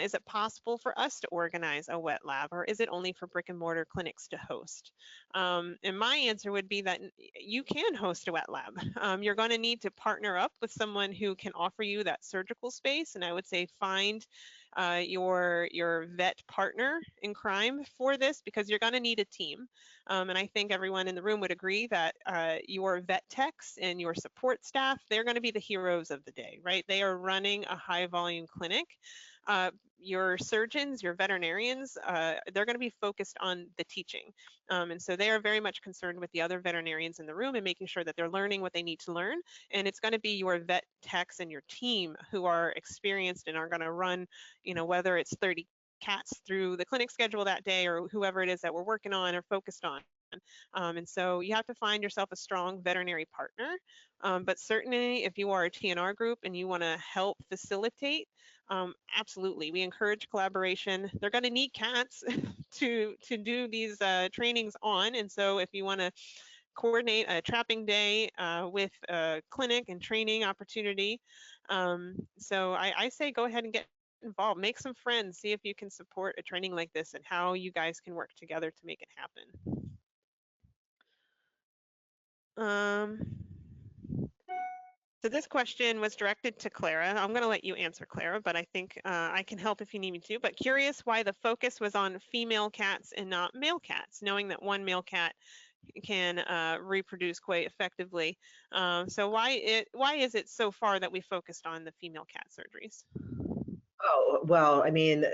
Is it possible for us to organize a wet lab, or is it only for brick and mortar clinics to host? And my answer would be that you can host a wet lab. You're going to need to partner up with someone who can offer you that surgical space, and I would say find your vet partner in crime for this, because you're going to need a team. And I think everyone in the room would agree that your vet techs and your support staff, they're going to be the heroes of the day, right? They are running a high volume clinic. Your surgeons, your veterinarians, they're going to be focused on the teaching. And so they are very much concerned with the other veterinarians in the room and making sure that they're learning what they need to learn. And it's going to be your vet techs and your team who are experienced and are going to run, you know, whether it's 30 cats through the clinic schedule that day, or whoever it is that we're working on or focused on. And so you have to find yourself a strong veterinary partner. But certainly if you are a TNR group and you want to help facilitate, absolutely, we encourage collaboration. They're going to need cats to do these trainings on. And so if you want to coordinate a trapping day with a clinic and training opportunity, so I say go ahead and get involved, make some friends, see if you can support a training like this and how you guys can work together to make it happen. So this question was directed to Clara. I'm going to let you answer, Clara, but I think I can help if you need me to. But curious why the focus was on female cats and not male cats, knowing that one male cat can reproduce quite effectively. So why is it so far that we focused on the female cat surgeries? Oh, well, I mean,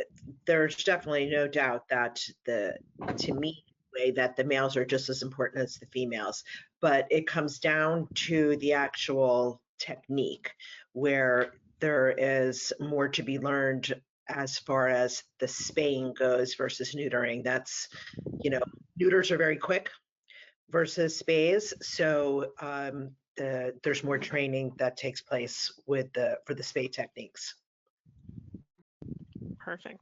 there's definitely no doubt that to me, way that the males are just as important as the females, but it comes down to the actual technique where there is more to be learned as far as the spaying goes versus neutering. That's, you know, neuters are very quick versus spays. So there's more training that takes place for the spay techniques. Perfect.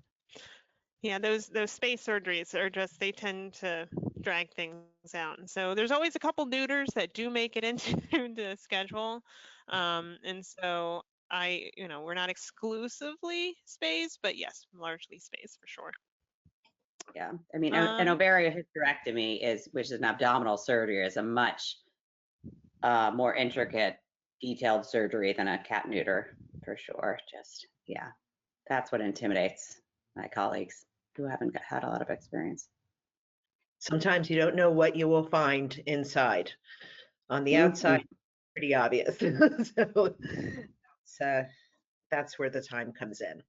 Yeah, those spay surgeries are just, they tend to drag things out. And so there's always a couple neuters that do make it into the schedule. And so we're not exclusively spays, but yes, largely spays for sure. Yeah, I mean, an ovarian hysterectomy which is an abdominal surgery, is a much more intricate, detailed surgery than a cat neuter, for sure. Just, yeah, that's what intimidates my colleagues who haven't had a lot of experience. Sometimes you don't know what you will find inside. On the outside, pretty obvious. So that's where the time comes in.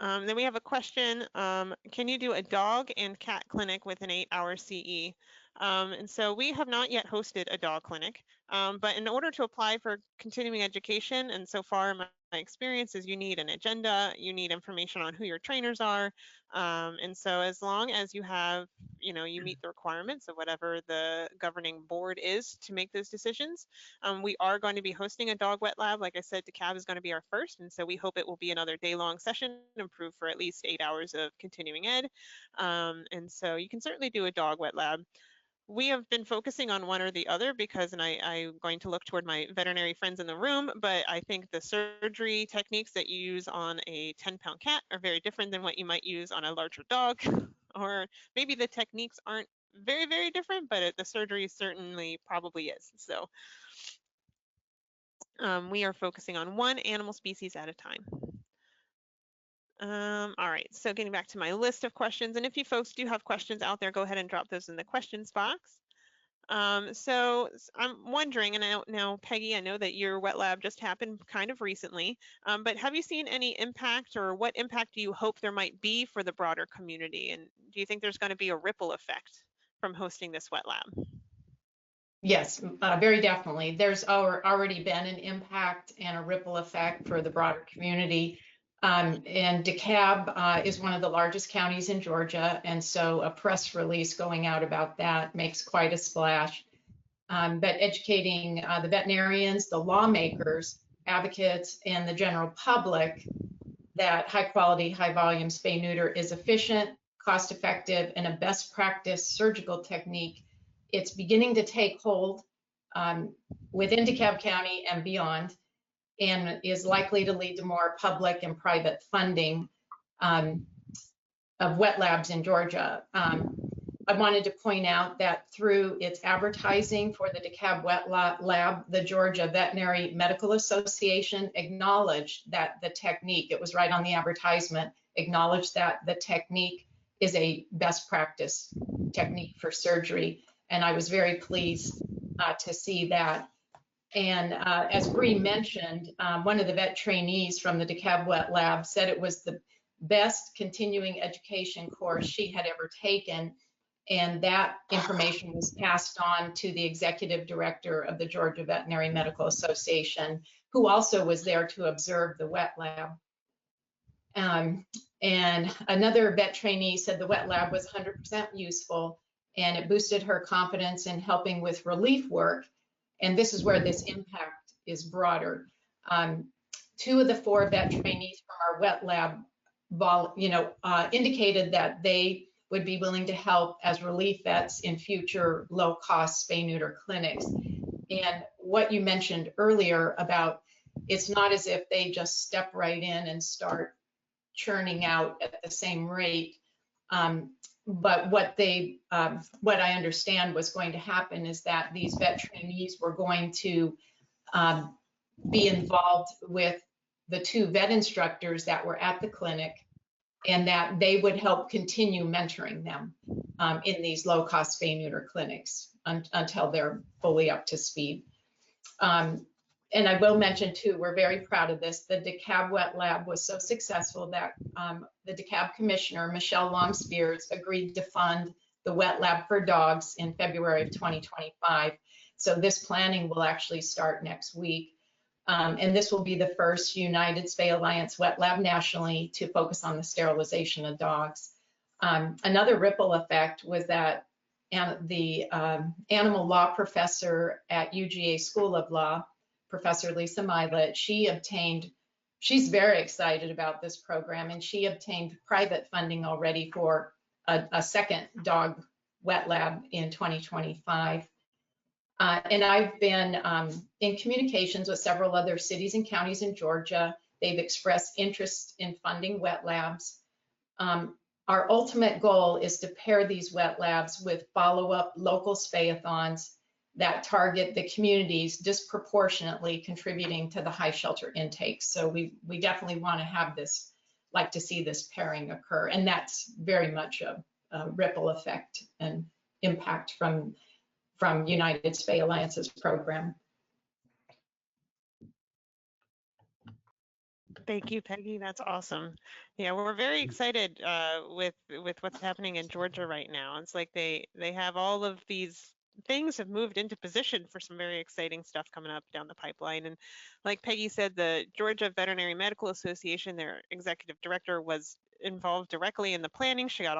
Then we have a question. Can you do a dog and cat clinic with an 8-hour CE? And so we have not yet hosted a dog clinic, but in order to apply for continuing education, and so far my experience is you need an agenda, you need information on who your trainers are. And so as long as you have, you meet the requirements of whatever the governing board is to make those decisions, we are going to be hosting a dog wet lab. Like I said, DeKalb is going to be our first, and so we hope it will be another day-long session, approved for at least 8 hours of continuing ed. And so you can certainly do a dog wet lab. we have been focusing on one or the other because, and I'm going to look toward my veterinary friends in the room, but I think the surgery techniques that you use on a 10-pound cat are very different than what you might use on a larger dog, or maybe the techniques aren't very, very different, but the surgery certainly probably is. So we are focusing on one animal species at a time. All right, so getting back to my list of questions, and if you folks do have questions out there, go ahead and drop those in the questions box. So I'm wondering, and now Peggy, I know that your wet lab just happened kind of recently, but have you seen any impact, or what impact do you hope there might be for the broader community? And do you think there's going to be a ripple effect from hosting this wet lab? Yes, very definitely. There's already been an impact and a ripple effect for the broader community. And DeKalb is one of the largest counties in Georgia, and so a press release going out about that makes quite a splash. But educating the veterinarians, the lawmakers, advocates, and the general public that high quality, high volume spay neuter is efficient, cost effective, and a best practice surgical technique. It's beginning to take hold within DeKalb County and beyond, and is likely to lead to more public and private funding of wet labs in Georgia. I wanted to point out that through its advertising for the DeKalb Wet Lab, the Georgia Veterinary Medical Association acknowledged that the technique, it was right on the advertisement, acknowledged that the technique is a best practice technique for surgery. And I was very pleased to see that. And as Bryn mentioned, one of the vet trainees from the DeKalb Wet Lab said it was the best continuing education course she had ever taken. And that information was passed on to the executive director of the Georgia Veterinary Medical Association, who also was there to observe the wet lab. And another vet trainee said the wet lab was 100% useful, and it boosted her confidence in helping with relief work. And this is where this impact is broader. 2 of the 4 vet trainees from our wet lab, indicated that they would be willing to help as relief vets in future low-cost spay-neuter clinics. And what you mentioned earlier about it's not as if they just step right in and start churning out at the same rate. But what I understand was going to happen is that these vet trainees were going to be involved with the 2 vet instructors that were at the clinic, and that they would help continue mentoring them in these low-cost spay-neuter clinics until they're fully up to speed. And I will mention too, we're very proud of this. The DeKalb Wet Lab was so successful that the DeKalb Commissioner, Michelle Long-Spears, agreed to fund the Wet Lab for dogs in February of 2025. So this planning will actually start next week. And this will be the first United Spay Alliance wet lab nationally to focus on the sterilization of dogs. Another ripple effect was that the animal law professor at UGA School of Law, Professor Lisa Milet, she's very excited about this program, and she obtained private funding already for a second dog wet lab in 2025. And I've been in communications with several other cities and counties in Georgia. They've expressed interest in funding wet labs. Our ultimate goal is to pair these wet labs with follow-up local spayathons that target the communities disproportionately contributing to the high shelter intakes. So we definitely want to have this, like to see this pairing occur. And that's very much a ripple effect and impact from United Spay Alliance's program. Thank you, Peggy. That's awesome. Yeah, we're very excited with what's happening in Georgia right now. It's like they have all of these things have moved into position for some very exciting stuff coming up down the pipeline. And like Peggy said, the Georgia Veterinary Medical Association, their executive director, was involved directly in the planning. She got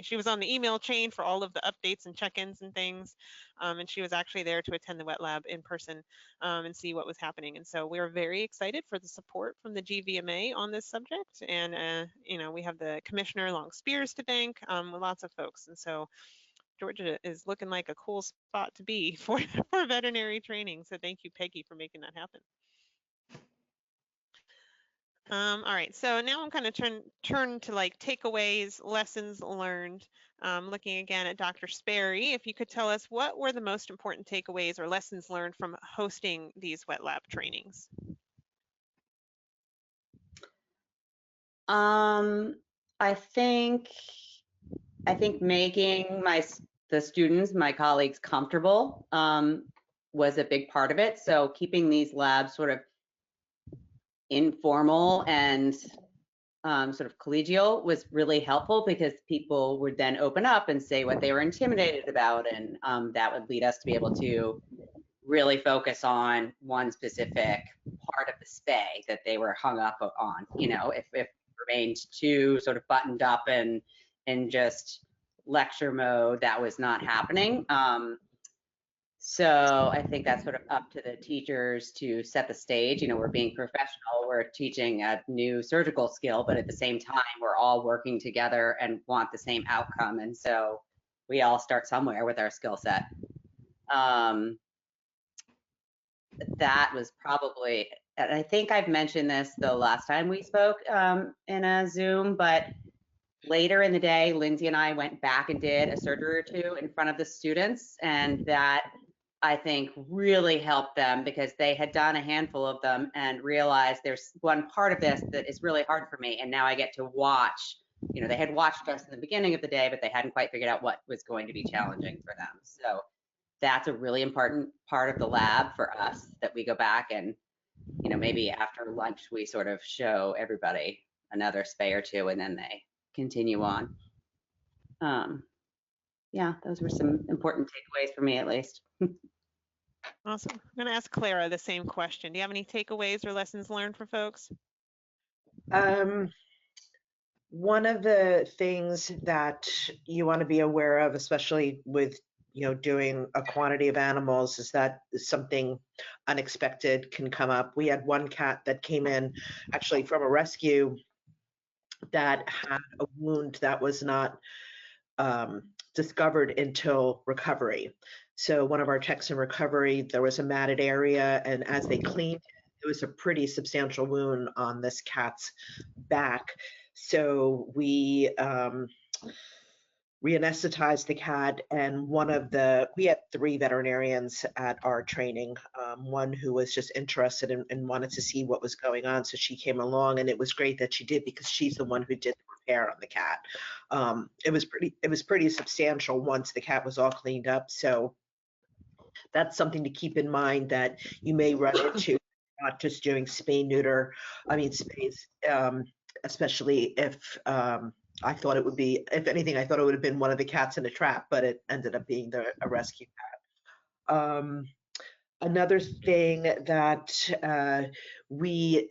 she was on the email chain for all of the updates and check-ins and things. And she was actually there to attend the wet lab in person and see what was happening. And so we were very excited for the support from the GVMA on this subject. And, we have the Commissioner Long-Spears to thank, lots of folks. And so Georgia is looking like a cool spot to be for veterinary training. So thank you, Peggy, for making that happen. All right, so now I'm kind of turn to like takeaways, lessons learned. Looking again at Dr. Sperry, if you could tell us what were the most important takeaways or lessons learned from hosting these wet lab trainings? I think making the students, my colleagues, comfortable was a big part of it. So keeping these labs sort of informal and sort of collegial was really helpful, because people would then open up and say what they were intimidated about, and that would lead us to be able to really focus on one specific part of the spay that they were hung up on. You know, if it remained too sort of buttoned up and in just lecture mode, that was not happening. So I think that's sort of up to the teachers to set the stage. You know, we're being professional, we're teaching a new surgical skill, but at the same time, we're all working together and want the same outcome. And so we all start somewhere with our skill set. That was probably, and I think I've mentioned this the last time we spoke in a Zoom, but later in the day, Lindsay and I went back and did a surgery or two in front of the students, and that I think really helped them, because they had done a handful of them and realized there's one part of this that is really hard for me, and now I get to watch. You know, they had watched us in the beginning of the day, but they hadn't quite figured out what was going to be challenging for them. So that's a really important part of the lab for us, that we go back and, you know, maybe after lunch we sort of show everybody another spay or two, and then they continue on. Yeah, those were some important takeaways for me, at least. Awesome. I'm going to ask Clara the same question. Do you have any takeaways or lessons learned for folks? One of the things that you want to be aware of, especially with, you know, doing a quantity of animals, is that something unexpected can come up. We had one cat that came in actually from a rescue that had a wound that was not discovered until recovery. So one of our techs in recovery, there was a matted area, and as they cleaned it was a pretty substantial wound on this cat's back. So we re-anesthetized the cat, and we had 3 veterinarians at our training, one who was just interested and wanted to see what was going on. So she came along, and it was great that she did, because she's the one who did the repair on the cat. It was pretty substantial once the cat was all cleaned up. So that's something to keep in mind, that you may run into, not just doing spays, especially if I thought it would be, if anything, I thought it would have been one of the cats in a trap, but it ended up being a rescue cat. Another thing that we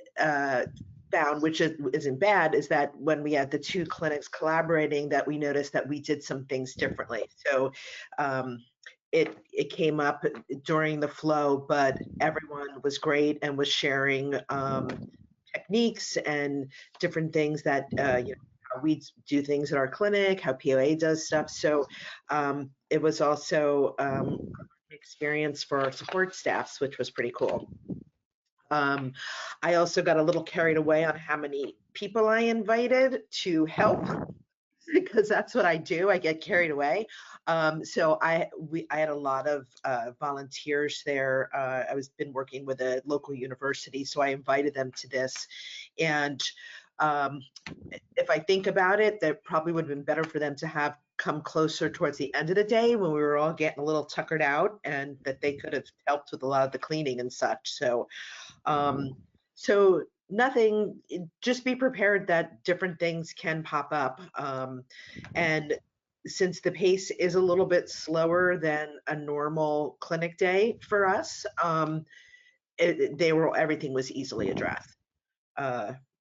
found, which isn't bad, is that when we had the 2 clinics collaborating, that we noticed that we did some things differently. So it came up during the flow, but everyone was great and was sharing techniques and different things that, you know, how we do things at our clinic, how POA does stuff. So it was also an experience for our support staffs, which was pretty cool. I also got a little carried away on how many people I invited to help, because that's what I do. I get carried away. So I had a lot of volunteers there. I was been working with a local university, so I invited them to this. And if I think about it, that probably would have been better for them to have come closer towards the end of the day, when we were all getting a little tuckered out, and that they could have helped with a lot of the cleaning and such. So, so nothing, just be prepared that different things can pop up. And since the pace is a little bit slower than a normal clinic day for us, everything was easily addressed.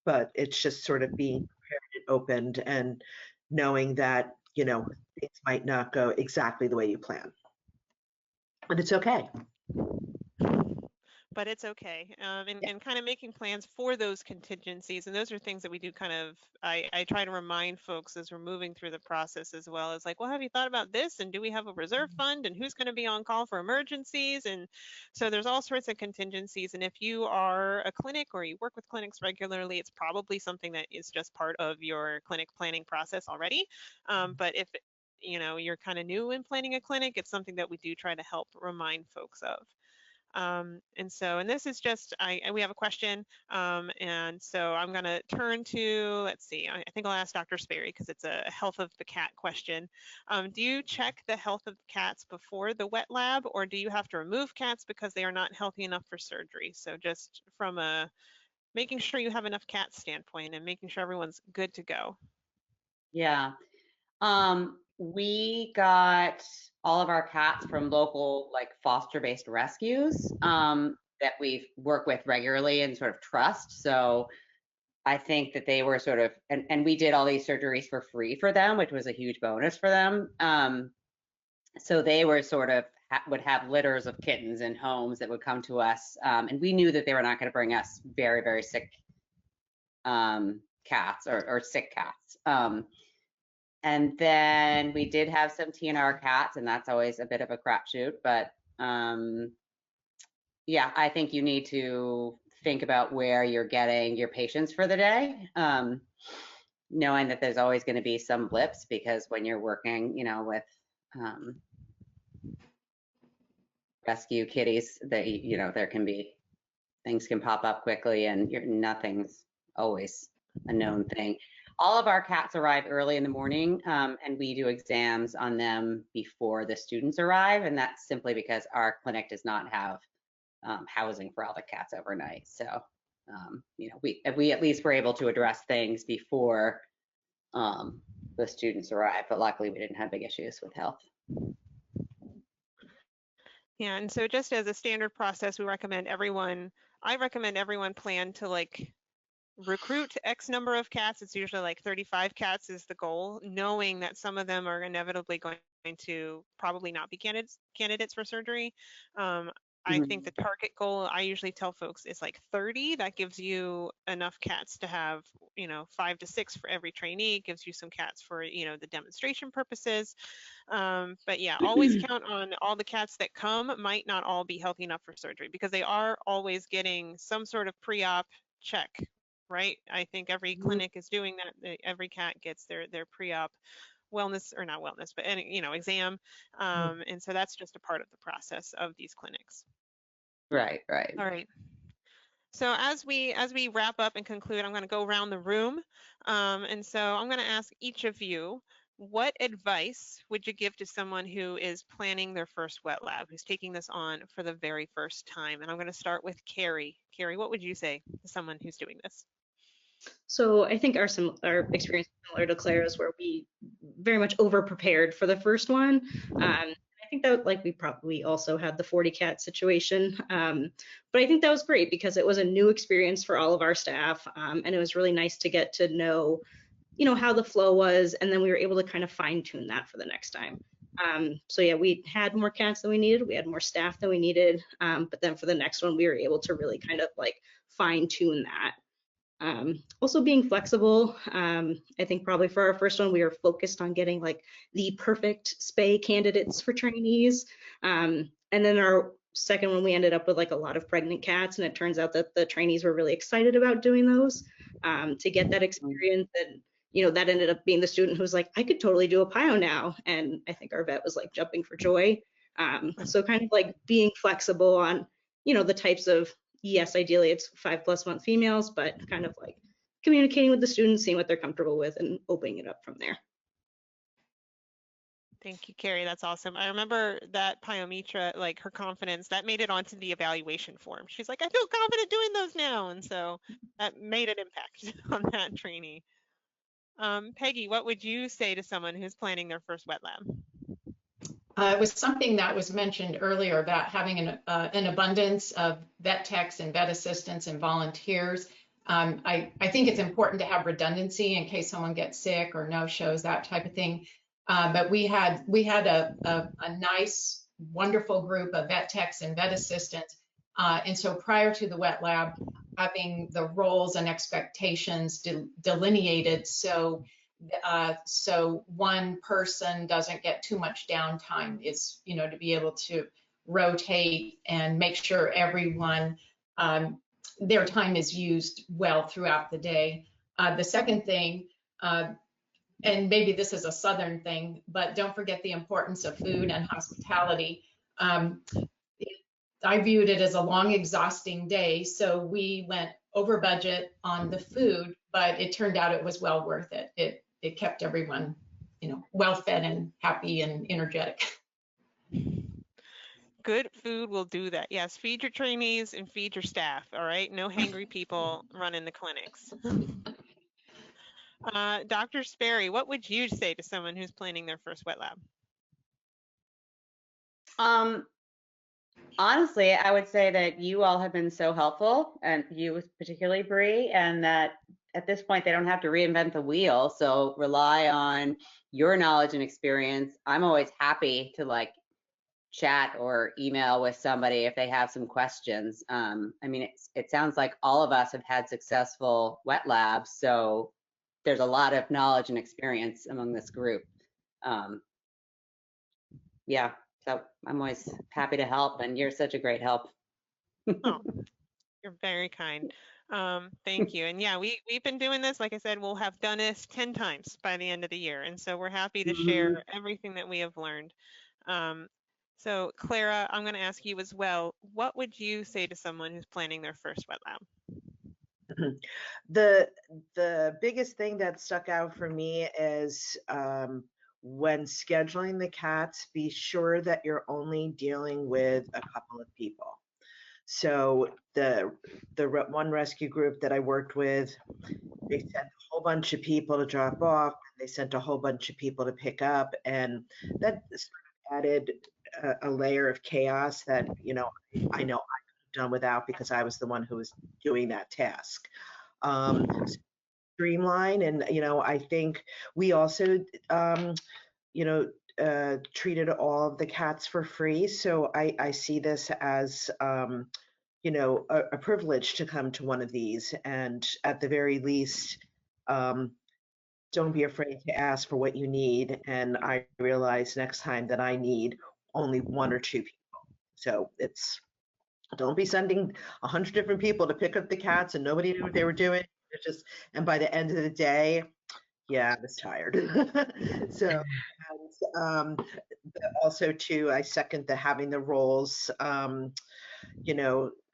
But it's just sort of being prepared and opened, and knowing that, you know, things might not go exactly the way you plan. And it's okay. but it's okay. And kind of making plans for those contingencies. And those are things that we do kind of, I try to remind folks as we're moving through the process as well as like, well, have you thought about this? And do we have a reserve fund? And who's going to be on call for emergencies? And so there's all sorts of contingencies. And if you are a clinic or you work with clinics regularly, it's probably something that is just part of your clinic planning process already. But if you're kind of new in planning a clinic, it's something that we do try to help remind folks of. And this is just, we have a question. And so I'm going to turn to, let's see, I think I'll ask Dr. Sperry because it's a health of the cat question. Do you check the health of cats before the wet lab, or do you have to remove cats because they are not healthy enough for surgery? So just from a making sure you have enough cat standpoint and making sure everyone's good to go. Yeah. We got all of our cats from local like foster-based rescues that we work with regularly and sort of trust. So I think that they were sort of, and we did all these surgeries for free for them, which was a huge bonus for them. So they were sort of would have litters of kittens in homes that would come to us, and we knew that they were not going to bring us very, very sick cats or sick cats. And then we did have some TNR cats, and that's always a bit of a crapshoot. But yeah, I think you need to think about where you're getting your patients for the day, knowing that there's always going to be some blips, because when you're working, with rescue kitties, there can be things can pop up quickly, and nothing's always a known thing. All of our cats arrive early in the morning, and we do exams on them before the students arrive, and that's simply because our clinic does not have housing for all the cats overnight. So, we at least were able to address things before the students arrive, but luckily we didn't have big issues with health. Yeah, and so just as a standard process, I recommend everyone plan to recruit X number of cats. It's usually like 35 cats is the goal, knowing that some of them are inevitably going to probably not be candidates for surgery. I think the target goal, I usually tell folks, is like 30. That gives you enough cats to have, 5 to 6 for every trainee. It gives you some cats for, the demonstration purposes. But yeah, always count on all the cats that come might not all be healthy enough for surgery, because they are always getting some sort of pre-op check, right? I think every clinic is doing that. Every cat gets their pre-op wellness, or not wellness, but exam. And so that's just a part of the process of these clinics. Right. All right. So as we wrap up and conclude, I'm going to go around the room. And so I'm going to ask each of you, what advice would you give to someone who is planning their first wet lab, who's taking this on for the very first time? And I'm going to start with Cary. Cary, what would you say to someone who's doing this? So I think our experience is similar to Clara's, where we very much over prepared for the first one. I think that we probably also had the 40 cat situation, but I think that was great because it was a new experience for all of our staff, and it was really nice to get to know, how the flow was, and then we were able to kind of fine tune that for the next time. So yeah, we had more cats than we needed, we had more staff than we needed, but then for the next one we were able to really kind of fine tune that. Also being flexible. I think probably for our first one, we were focused on getting the perfect spay candidates for trainees. And then our second one, we ended up with a lot of pregnant cats, and it turns out that the trainees were really excited about doing those to get that experience. And that ended up being the student who was like, I could totally do a pio now. And I think our vet was jumping for joy. So kind of being flexible on, the types of, yes, ideally it's 5+ month females, but kind of communicating with the students, seeing what they're comfortable with, and opening it up from there. Thank you, Cary. That's awesome. I remember that Pyometra, her confidence, that made it onto the evaluation form. She's like, I feel confident doing those now. And so that made an impact on that trainee. Peggy, what would you say to someone who's planning their first wet lab? It was something that was mentioned earlier about having an abundance of vet techs and vet assistants and volunteers. I think it's important to have redundancy in case someone gets sick or no shows, that type of thing. But we had a nice, wonderful group of vet techs and vet assistants And so prior to the wet lab, having the roles and expectations delineated so one person doesn't get too much downtime, is, you know, to be able to rotate and make sure everyone, their time is used well throughout the day. The second thing, and maybe this is a Southern thing, but don't forget the importance of food and hospitality. I viewed it as a long, exhausting day, so we went over budget on the food, but it turned out it was well worth it. It kept everyone, you know, well fed and happy and energetic. Good food will do that. Yes, feed your trainees and feed your staff. All right, no hangry people running the clinics. Dr. Sperry, what would you say to someone who's planning their first wet lab? Honestly, I would say that you all have been so helpful, and you particularly, Bree, and that at this point they don't have to reinvent the wheel. So rely on your knowledge and experience. I'm always happy to like chat or email with somebody if they have some questions. I mean, it sounds like all of us have had successful wet labs, so there's a lot of knowledge and experience among this group. Yeah, so I'm always happy to help, and you're such a great help. Oh, you're very kind. Thank you. And yeah, we've been doing this. Like I said, we'll have done this 10 times by the end of the year. And so we're happy to share everything that we have learned. So Clara, I'm going to ask you as well. What would you say to someone who's planning their first wet lab? The biggest thing that stuck out for me is when scheduling the cats, be sure that you're only dealing with a couple of people. So the one rescue group that I worked with, they sent a whole bunch of people to drop off. They sent a whole bunch of people to pick up, and that sort of added a layer of chaos that, you know I could have done without, because I was the one who was doing that task. Streamline, and I think we also treated all of the cats for free, so I see this as a privilege to come to one of these, and at the very least, don't be afraid to ask for what you need. And I realize next time that I need only one or two people, so don't be sending 100 different people to pick up the cats and nobody knew what they were doing. It's just, and by the end of the day, yeah, I was tired. So, and, also too, I second the having the roles,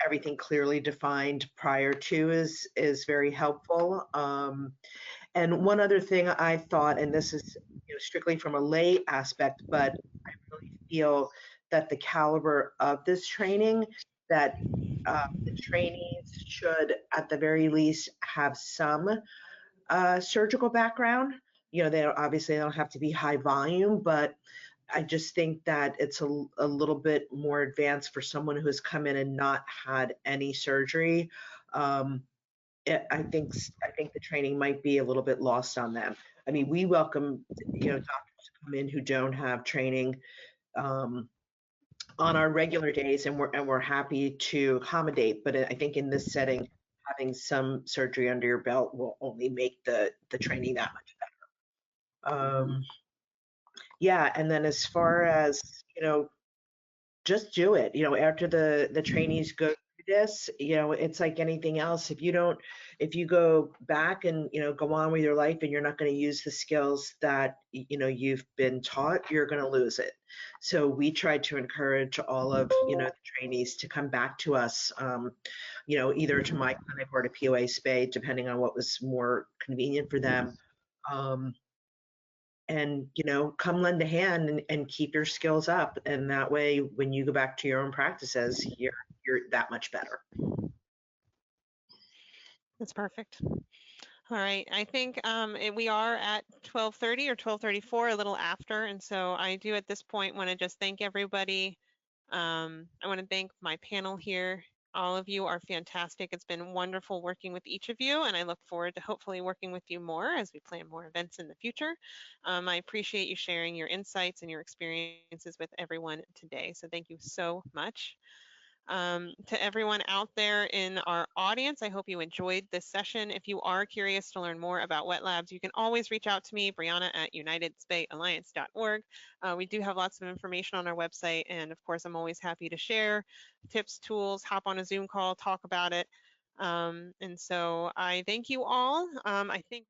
everything clearly defined prior to is very helpful. And one other thing I thought, and this is strictly from a lay aspect, but I really feel that the caliber of this training, that the trainees should at the very least have some surgical background. They obviously don't have to be high volume, but I just think that it's a little bit more advanced for someone who has come in and not had any surgery. I think the training might be a little bit lost on them. I mean, we welcome doctors to come in who don't have training on our regular days, and we're happy to accommodate. But I think in this setting, having some surgery under your belt will only make the training that much better. Yeah, and then as far as just do it. After the trainees go through this, it's like anything else. If you go back and go on with your life and you're not going to use the skills that you've been taught, you're going to lose it. So we try to encourage all of the trainees to come back to us, either to my clinic or to POA Spay, depending on what was more convenient for them. And come lend a hand and keep your skills up, and that way when you go back to your own practices, you're that much better. That's perfect. All right, I think we are at 12:30 or 12:34, a little after, and so I do at this point want to just thank everybody. I want to thank my panel here. All of you are fantastic. It's been wonderful working with each of you, and I look forward to hopefully working with you more as we plan more events in the future. I appreciate you sharing your insights and your experiences with everyone today, so thank you so much. To everyone out there in our audience, I hope you enjoyed this session. If you are curious to learn more about wet labs, you can always reach out to me, Brianna at unitedspayalliance.org. We do have lots of information on our website, and of course, I'm always happy to share tips, tools, hop on a Zoom call, talk about it. And so I thank you all. I think